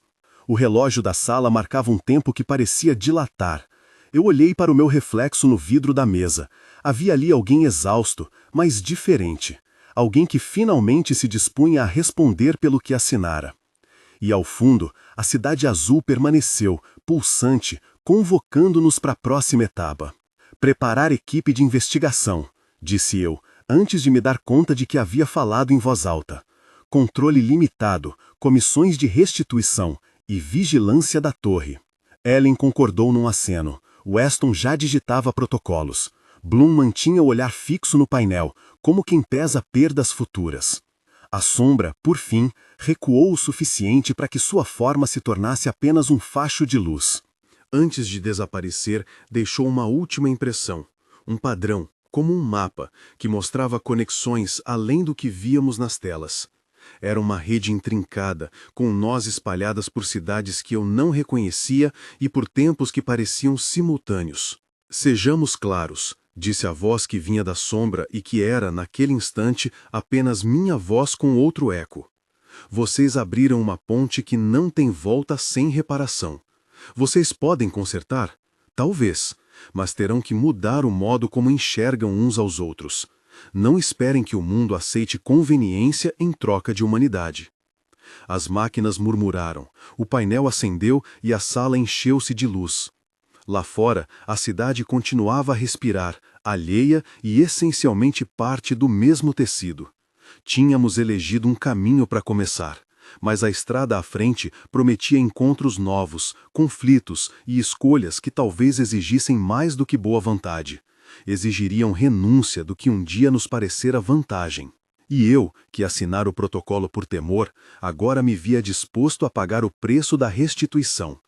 O relógio da sala marcava um tempo que parecia dilatar. Eu olhei para o meu reflexo no vidro da mesa. Havia ali alguém exausto, mas diferente. Alguém que finalmente se dispunha a responder pelo que assinara. E ao fundo, a Cidade Azul permaneceu, pulsante, convocando-nos para a próxima etapa. Preparar equipe de investigação, disse eu, antes de me dar conta de que havia falado em voz alta. Controle limitado, comissões de restituição e vigilância da torre. Ellen concordou num aceno. Weston já digitava protocolos. Bloom mantinha o olhar fixo no painel, como quem pesa perdas futuras. A sombra, por fim, recuou o suficiente para que sua forma se tornasse apenas um facho de luz. Antes de desaparecer, deixou uma última impressão, um padrão, como um mapa, que mostrava conexões além do que víamos nas telas. Era uma rede intrincada, com nós espalhadas por cidades que eu não reconhecia e por tempos que pareciam simultâneos. Sejamos claros, disse a voz que vinha da sombra e que era, naquele instante, apenas minha voz com outro eco. Vocês abriram uma ponte que não tem volta sem reparação. Vocês podem consertar? Talvez, mas terão que mudar o modo como enxergam uns aos outros. Não esperem que o mundo aceite conveniência em troca de humanidade. As máquinas murmuraram, o painel acendeu e a sala encheu-se de luz. Lá fora, a cidade continuava a respirar, alheia e essencialmente parte do mesmo tecido. Tínhamos elegido um caminho para começar, mas a estrada à frente prometia encontros novos, conflitos e escolhas que talvez exigissem mais do que boa vontade. Exigiriam renúncia do que um dia nos parecera vantagem. E eu, que assinara o protocolo por temor, agora me via disposto a pagar o preço da restituição.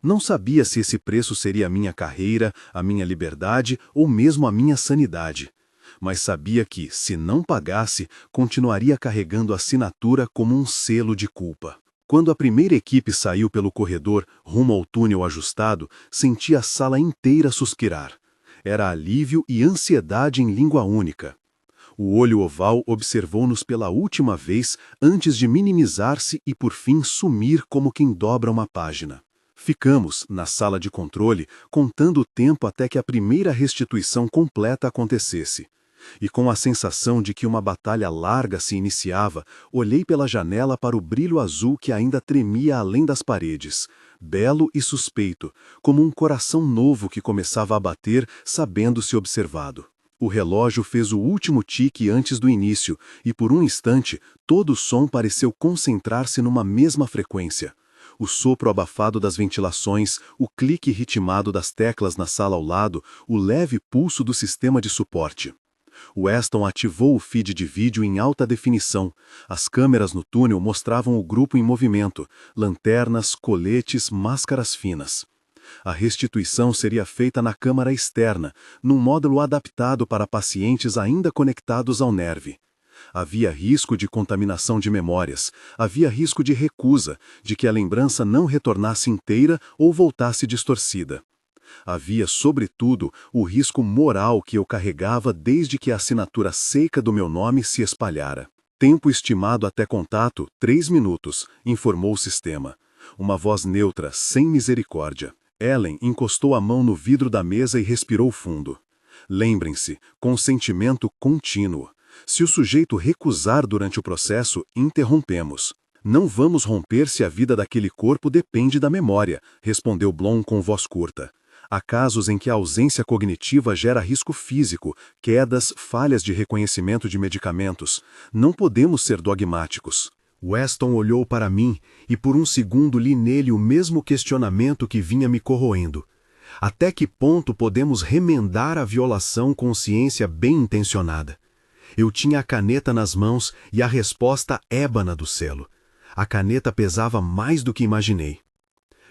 Não sabia se esse preço seria a minha carreira, a minha liberdade ou mesmo a minha sanidade. mas sabia que, se não pagasse, continuaria carregando a assinatura como um selo de culpa. Quando a primeira equipe saiu pelo corredor rumo ao túnel ajustado, senti a sala inteira suspirar. Era alívio e ansiedade em língua única. O olho oval observou-nos pela última vez antes de minimizar-se e por fim sumir como quem dobra uma página. Ficamos, na sala de controle, contando o tempo até que a primeira restituição completa acontecesse. E com a sensação de que uma batalha larga se iniciava, olhei pela janela para o brilho azul que ainda tremia além das paredes, belo e suspeito, como um coração novo que começava a bater, sabendo-se observado. O relógio fez o último tique antes do início, e por um instante, todo o som pareceu concentrar-se numa mesma frequência. O sopro abafado das ventilações, o clique ritmado das teclas na sala ao lado, o leve pulso do sistema de suporte. Weston ativou o feed de vídeo em alta definição. As câmeras no túnel mostravam o grupo em movimento, lanternas, coletes, máscaras finas. A restituição seria feita na câmara externa, num módulo adaptado para pacientes ainda conectados ao NERV. Havia risco de contaminação de memórias, havia risco de recusa, de que a lembrança não retornasse inteira ou voltasse distorcida. Havia, sobretudo, o risco moral que eu carregava desde que a assinatura seca do meu nome se espalhara. Tempo estimado até contato, 3 minutos, informou o sistema. Uma voz neutra, sem misericórdia. Ellen encostou a mão no vidro da mesa e respirou fundo. Lembrem-se, consentimento contínuo. Se o sujeito recusar durante o processo, interrompemos. Não vamos romper se a vida daquele corpo depende da memória, respondeu Blom com voz curta. Há casos em que a ausência cognitiva gera risco físico, quedas, falhas de reconhecimento de medicamentos. Não podemos ser dogmáticos. Weston olhou para mim e por um segundo li nele o mesmo questionamento que vinha me corroendo. Até que ponto podemos remendar a violação com ciência bem intencionada? Eu tinha a caneta nas mãos e a resposta ébana do selo. A caneta pesava mais do que imaginei.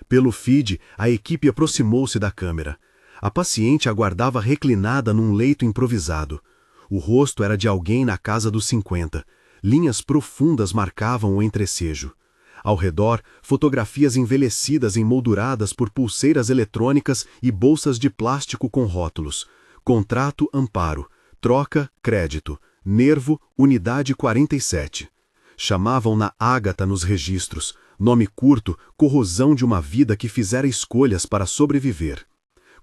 Pelo feed, a equipe aproximou-se da câmera. A paciente aguardava reclinada num leito improvisado. O rosto era de alguém na casa dos 50. Linhas profundas marcavam o entrecejo. Ao redor, fotografias envelhecidas emolduradas por pulseiras eletrônicas e bolsas de plástico com rótulos. Contrato, amparo. Troca, crédito. Nervo, unidade 47. Chamavam-na Ágata nos registros. Nome curto, corrosão de uma vida que fizera escolhas para sobreviver.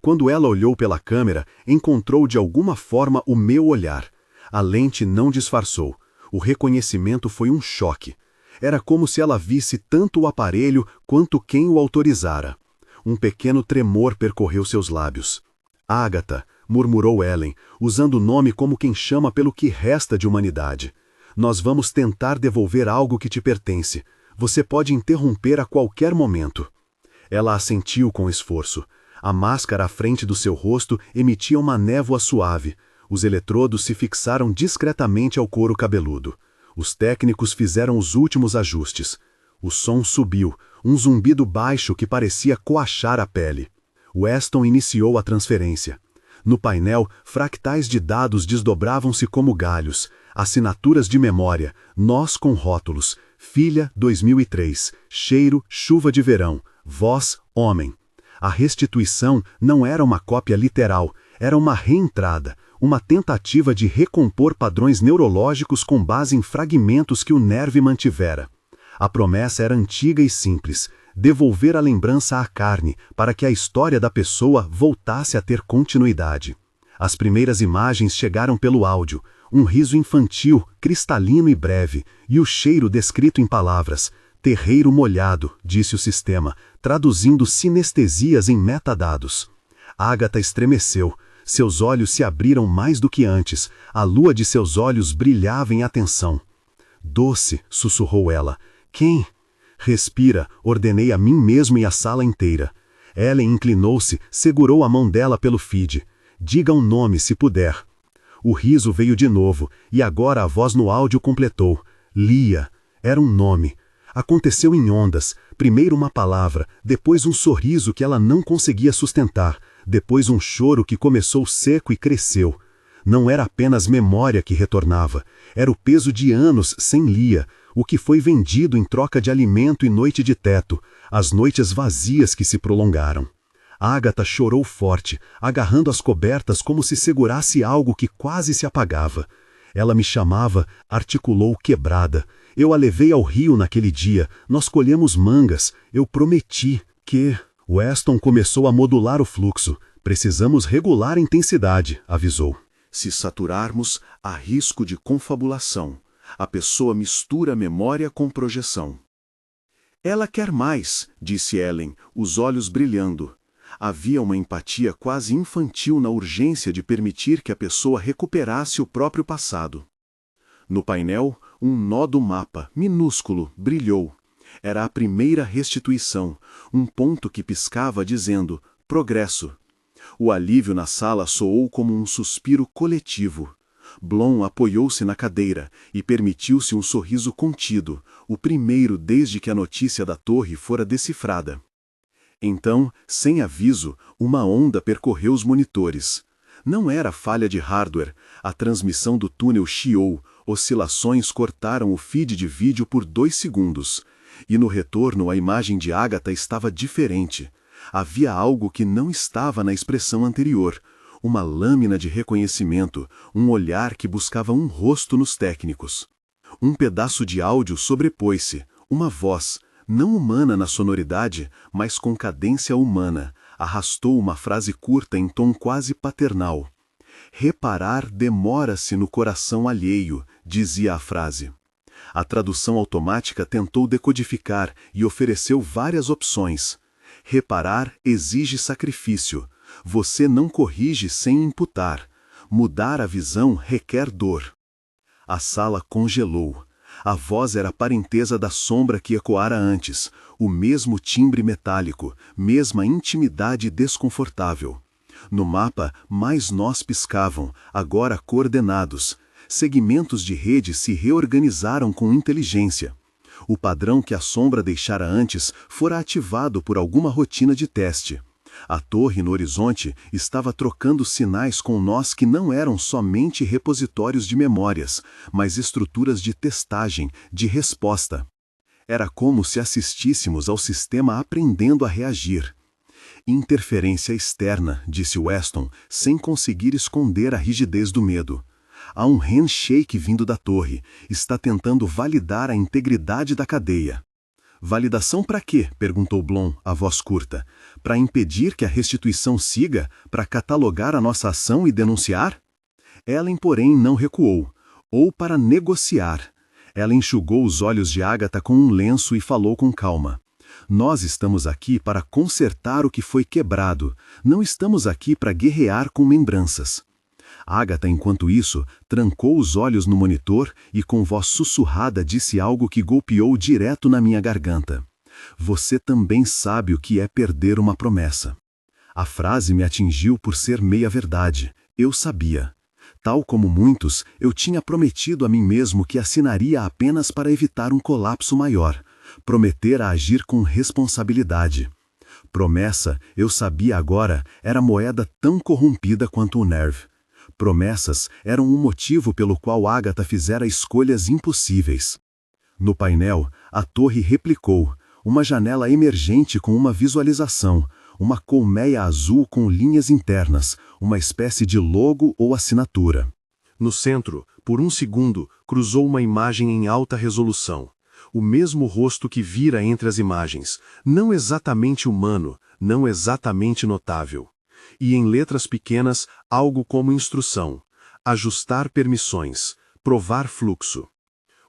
Quando ela olhou pela câmera, encontrou de alguma forma o meu olhar. A lente não disfarçou. O reconhecimento foi um choque. Era como se ela visse tanto o aparelho quanto quem o autorizara. Um pequeno tremor percorreu seus lábios. Ágata, murmurou Ellen, usando o nome como quem chama pelo que resta de humanidade. Nós vamos tentar devolver algo que te pertence. Você pode interromper a qualquer momento. Ela assentiu com esforço. A máscara à frente do seu rosto emitia uma névoa suave. Os eletrodos se fixaram discretamente ao couro cabeludo. Os técnicos fizeram os últimos ajustes. O som subiu, um zumbido baixo que parecia coachar a pele. Weston iniciou a transferência. No painel, fractais de dados desdobravam-se como galhos. Assinaturas de memória, nós com rótulos. Filha, 2003. Cheiro, chuva de verão. Voz, homem. A restituição não era uma cópia literal, era uma reentrada, uma tentativa de recompor padrões neurológicos com base em fragmentos que o NERV mantivera. A promessa era antiga e simples, devolver a lembrança à carne, para que a história da pessoa voltasse a ter continuidade. As primeiras imagens chegaram pelo áudio, um riso infantil, cristalino e breve, e o cheiro descrito em palavras. Terreiro molhado, disse o sistema, traduzindo sinestesias em metadados. Ágata estremeceu. Seus olhos se abriram mais do que antes. A lua de seus olhos brilhava em atenção. Doce, sussurrou ela. Quem? Respira, ordenei a mim mesmo e a sala inteira. Ellen inclinou-se, segurou a mão dela pelo feed. Diga um nome, se puder. O riso veio de novo, e agora a voz no áudio completou. Lia. Era um nome. Aconteceu em ondas, primeiro uma palavra, depois um sorriso que ela não conseguia sustentar, depois um choro que começou seco e cresceu. Não era apenas memória que retornava, era o peso de anos sem Lia, o que foi vendido em troca de alimento e noite de teto, as noites vazias que se prolongaram. Agatha chorou forte, agarrando as cobertas como se segurasse algo que quase se apagava. Ela me chamava, articulou quebrada. Eu a levei ao rio naquele dia, nós colhemos mangas, eu prometi que... Weston começou a modular o fluxo. Precisamos regular a intensidade, avisou. Se saturarmos, há risco de confabulação. A pessoa mistura memória com projeção. Ela quer mais, disse Ellen, os olhos brilhando. Havia uma empatia quase infantil na urgência de permitir que a pessoa recuperasse o próprio passado. No painel, um nó do mapa, minúsculo, brilhou. Era a primeira restituição, um ponto que piscava dizendo, progresso. O alívio na sala soou como um suspiro coletivo. Blom apoiou-se na cadeira e permitiu-se um sorriso contido, o primeiro desde que a notícia da torre fora decifrada. Então, sem aviso, uma onda percorreu os monitores. Não era falha de hardware, a transmissão do túnel chiou, oscilações cortaram o feed de vídeo por 2 segundos. E no retorno a imagem de Agatha estava diferente. Havia algo que não estava na expressão anterior, uma lâmina de reconhecimento, um olhar que buscava um rosto nos técnicos. Um pedaço de áudio sobrepôs-se, uma voz, não humana na sonoridade, mas com cadência humana, arrastou uma frase curta em tom quase paternal. Reparar demora-se no coração alheio, dizia a frase. A tradução automática tentou decodificar e ofereceu várias opções. Reparar exige sacrifício. Você não corrige sem imputar. Mudar a visão requer dor. A sala congelou. A voz era a parentesa da sombra que ecoara antes, o mesmo timbre metálico, mesma intimidade desconfortável. No mapa, mais nós piscavam, agora coordenados. Segmentos de rede se reorganizaram com inteligência. O padrão que a sombra deixara antes fora ativado por alguma rotina de teste. A torre no horizonte estava trocando sinais com nós que não eram somente repositórios de memórias, mas estruturas de testagem, de resposta. Era como se assistíssemos ao sistema aprendendo a reagir. Interferência externa, disse Weston, sem conseguir esconder a rigidez do medo. Há um handshake vindo da torre. Está tentando validar a integridade da cadeia. Validação para quê? Perguntou Blom, a voz curta. Para impedir que a restituição siga? Para catalogar a nossa ação e denunciar? Ellen, porém, não recuou. Ou para negociar. Ela enxugou os olhos de Agatha com um lenço e falou com calma. Nós estamos aqui para consertar o que foi quebrado. Não estamos aqui para guerrear com lembranças. Agatha, enquanto isso, trancou os olhos no monitor e com voz sussurrada disse algo que golpeou direto na minha garganta. Você também sabe o que é perder uma promessa. A frase me atingiu por ser meia-verdade. Eu sabia. Tal como muitos, eu tinha prometido a mim mesmo que assinaria apenas para evitar um colapso maior. Prometer a agir com responsabilidade. Promessa, eu sabia agora, era moeda tão corrompida quanto o Nerve. Promessas eram um motivo pelo qual Agatha fizera escolhas impossíveis. No painel, a torre replicou, uma janela emergente com uma visualização, uma colmeia azul com linhas internas, uma espécie de logo ou assinatura. No centro, por um segundo, cruzou uma imagem em alta resolução. O mesmo rosto que vira entre as imagens, não exatamente humano, não exatamente notável. E em letras pequenas, algo como instrução. Ajustar permissões. Provar fluxo.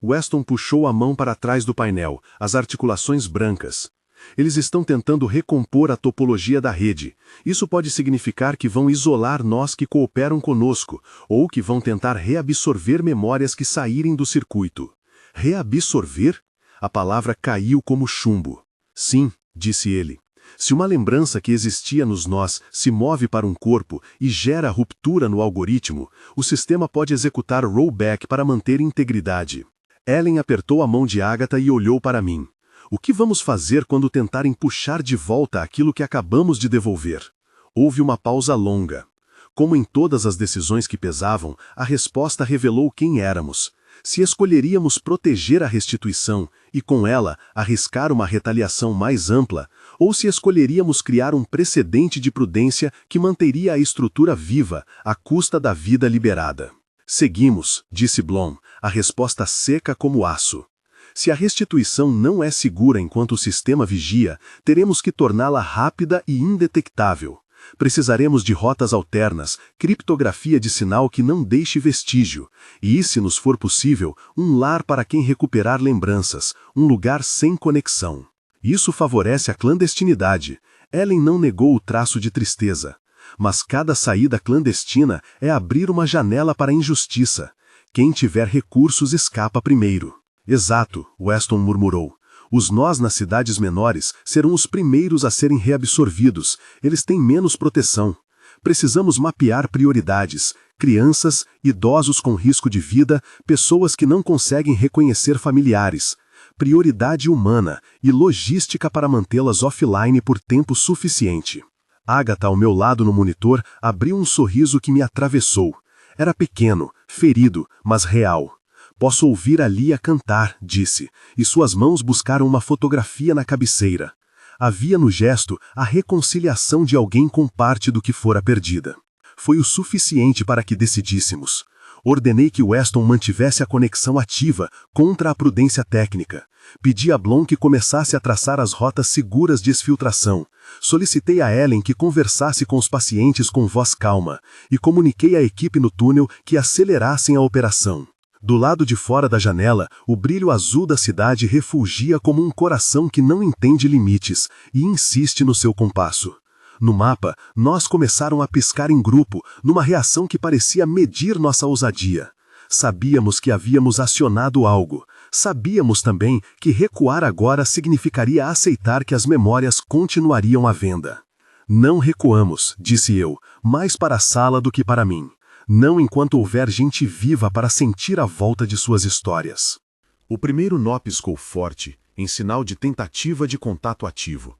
Weston puxou a mão para trás do painel, as articulações brancas. Eles estão tentando recompor a topologia da rede. Isso pode significar que vão isolar nós que cooperam conosco, ou que vão tentar reabsorver memórias que saírem do circuito. Reabsorver? A palavra caiu como chumbo. Sim, disse ele. Se uma lembrança que existia nos nós se move para um corpo e gera ruptura no algoritmo, o sistema pode executar rollback para manter integridade. Ellen apertou a mão de Agatha e olhou para mim. O que vamos fazer quando tentarem puxar de volta aquilo que acabamos de devolver? Houve uma pausa longa. Como em todas as decisões que pesavam, a resposta revelou quem éramos. Se escolheríamos proteger a restituição e, com ela, arriscar uma retaliação mais ampla, ou se escolheríamos criar um precedente de prudência que manteria a estrutura viva à custa da vida liberada. Seguimos, disse Blom, a resposta seca como aço. Se a restituição não é segura enquanto o sistema vigia, teremos que torná-la rápida e indetectável. Precisaremos de rotas alternas, criptografia de sinal que não deixe vestígio, e, se nos for possível, um lar para quem recuperar lembranças, um lugar sem conexão. Isso favorece a clandestinidade. Ellen não negou o traço de tristeza. Mas cada saída clandestina é abrir uma janela para a injustiça. Quem tiver recursos escapa primeiro. Exato, Weston murmurou. Os nós nas cidades menores serão os primeiros a serem reabsorvidos, eles têm menos proteção. Precisamos mapear prioridades, crianças, idosos com risco de vida, pessoas que não conseguem reconhecer familiares. Prioridade humana e logística para mantê-las offline por tempo suficiente. Agatha, ao meu lado no monitor, abriu um sorriso que me atravessou. Era pequeno, ferido, mas real. Posso ouvir a Lia cantar, disse, e suas mãos buscaram uma fotografia na cabeceira. Havia no gesto a reconciliação de alguém com parte do que fora perdida. Foi o suficiente para que decidíssemos. Ordenei que Weston mantivesse a conexão ativa contra a prudência técnica. Pedi a Blom que começasse a traçar as rotas seguras de exfiltração. Solicitei a Ellen que conversasse com os pacientes com voz calma e comuniquei à equipe no túnel que acelerassem a operação. Do lado de fora da janela, o brilho azul da cidade refulgia como um coração que não entende limites e insiste no seu compasso. No mapa, nós começaram a piscar em grupo, numa reação que parecia medir nossa ousadia. Sabíamos que havíamos acionado algo. Sabíamos também que recuar agora significaria aceitar que as memórias continuariam à venda. Não recuamos, disse eu, mais para a sala do que para mim. Não enquanto houver gente viva para sentir a volta de suas histórias. O primeiro nó piscou forte, em sinal de tentativa de contato ativo.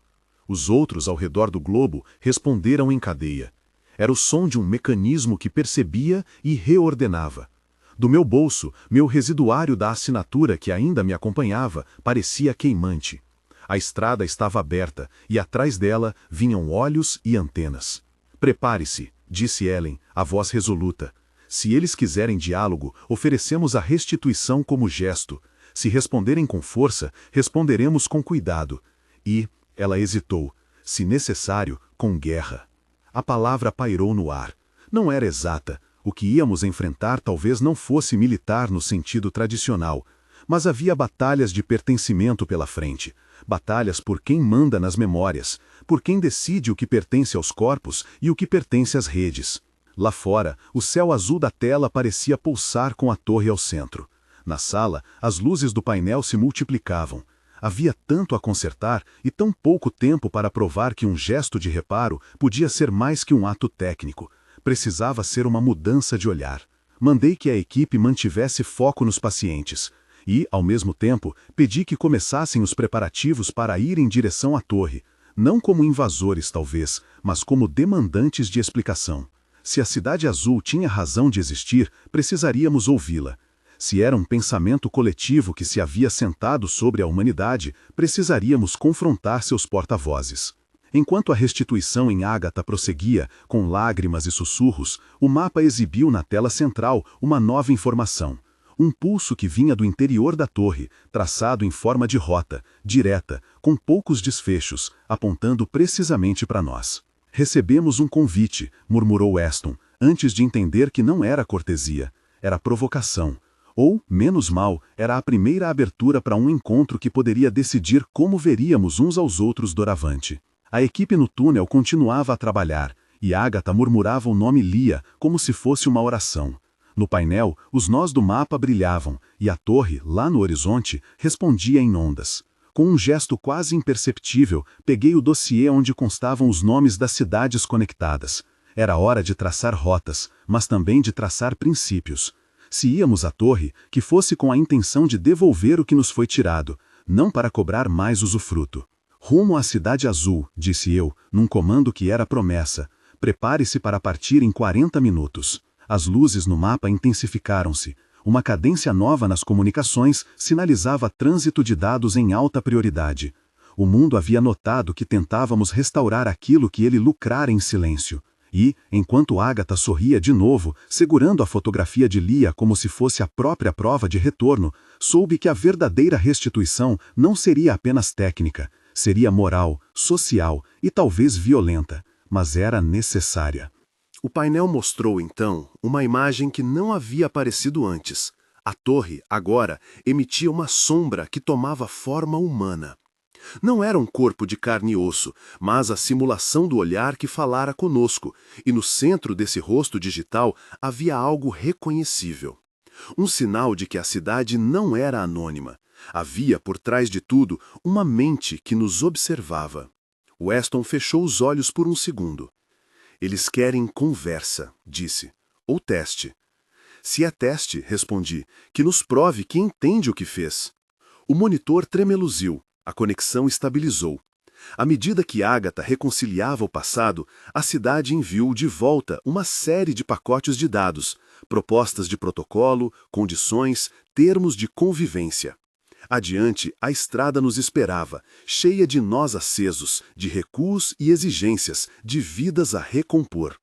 Os outros ao redor do globo responderam em cadeia. Era o som de um mecanismo que percebia e reordenava. Do meu bolso, meu residuário da assinatura que ainda me acompanhava parecia queimante. A estrada estava aberta e atrás dela vinham olhos e antenas. Prepare-se, disse Ellen, a voz resoluta. Se eles quiserem diálogo, oferecemos a restituição como gesto. Se responderem com força, responderemos com cuidado. E, ela hesitou, se necessário, com guerra. A palavra pairou no ar. Não era exata. O que íamos enfrentar talvez não fosse militar no sentido tradicional, mas havia batalhas de pertencimento pela frente. Batalhas por quem manda nas memórias, por quem decide o que pertence aos corpos e o que pertence às redes. Lá fora, o céu azul da tela parecia pulsar com a torre ao centro. Na sala, as luzes do painel se multiplicavam. Havia tanto a consertar e tão pouco tempo para provar que um gesto de reparo podia ser mais que um ato técnico. Precisava ser uma mudança de olhar. Mandei que a equipe mantivesse foco nos pacientes. E, ao mesmo tempo, pedi que começassem os preparativos para ir em direção à torre, não como invasores talvez, mas como demandantes de explicação. Se a Cidade Azul tinha razão de existir, precisaríamos ouvi-la. Se era um pensamento coletivo que se havia sentado sobre a humanidade, precisaríamos confrontar seus porta-vozes. Enquanto a restituição em Agatha prosseguia, com lágrimas e sussurros, o mapa exibiu na tela central uma nova informação. Um pulso que vinha do interior da torre, traçado em forma de rota, direta, com poucos desfechos, apontando precisamente para nós. Recebemos um convite, murmurou Weston, antes de entender que não era cortesia, era provocação. Ou, menos mal, era a primeira abertura para um encontro que poderia decidir como veríamos uns aos outros doravante. A equipe no túnel continuava a trabalhar, e Agatha murmurava o nome Lia, como se fosse uma oração. No painel, os nós do mapa brilhavam, e a torre, lá no horizonte, respondia em ondas. Com um gesto quase imperceptível, peguei o dossiê onde constavam os nomes das cidades conectadas. Era hora de traçar rotas, mas também de traçar princípios. Se íamos à torre, que fosse com a intenção de devolver o que nos foi tirado, não para cobrar mais usufruto. Rumo à Cidade Azul, disse eu, num comando que era promessa. Prepare-se para partir em 40 minutos. As luzes no mapa intensificaram-se. Uma cadência nova nas comunicações sinalizava trânsito de dados em alta prioridade. O mundo havia notado que tentávamos restaurar aquilo que ele lucrara em silêncio. E, enquanto Agatha sorria de novo, segurando a fotografia de Lia como se fosse a própria prova de retorno, soube que a verdadeira restituição não seria apenas técnica, seria moral, social e talvez violenta, mas era necessária. O painel mostrou, então, uma imagem que não havia aparecido antes. A torre, agora, emitia uma sombra que tomava forma humana. Não era um corpo de carne e osso, mas a simulação do olhar que falara conosco, e no centro desse rosto digital havia algo reconhecível. Um sinal de que a cidade não era anônima. Havia, por trás de tudo, uma mente que nos observava. Weston fechou os olhos por um segundo. Eles querem conversa, disse, ou teste. Se é teste, respondi, que nos prove que entende o que fez. O monitor tremeluziu. A conexão estabilizou. À medida que Agatha reconciliava o passado, a cidade enviou de volta uma série de pacotes de dados, propostas de protocolo, condições, termos de convivência. Adiante, a estrada nos esperava, cheia de nós acesos, de recuos e exigências, de vidas a recompor.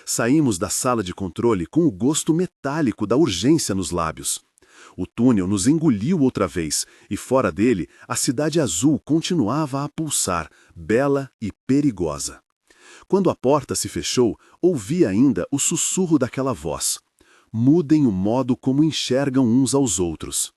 Saímos da sala de controle com o gosto metálico da urgência nos lábios. O túnel nos engoliu outra vez, e fora dele, a Cidade Azul continuava a pulsar, bela e perigosa. Quando a porta se fechou, ouvi ainda o sussurro daquela voz. Mudem o modo como enxergam uns aos outros.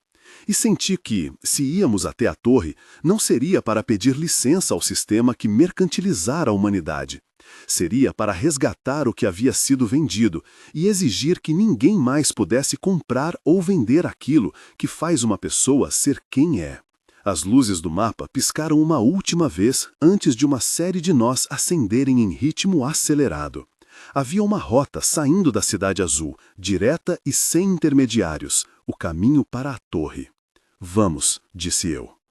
E senti que, se íamos até a torre, não seria para pedir licença ao sistema que mercantilizara a humanidade. Seria para resgatar o que havia sido vendido e exigir que ninguém mais pudesse comprar ou vender aquilo que faz uma pessoa ser quem é. As luzes do mapa piscaram uma última vez antes de uma série de nós acenderem em ritmo acelerado. Havia uma rota saindo da Cidade Azul, direta e sem intermediários, o caminho para a torre. Vamos, disse eu.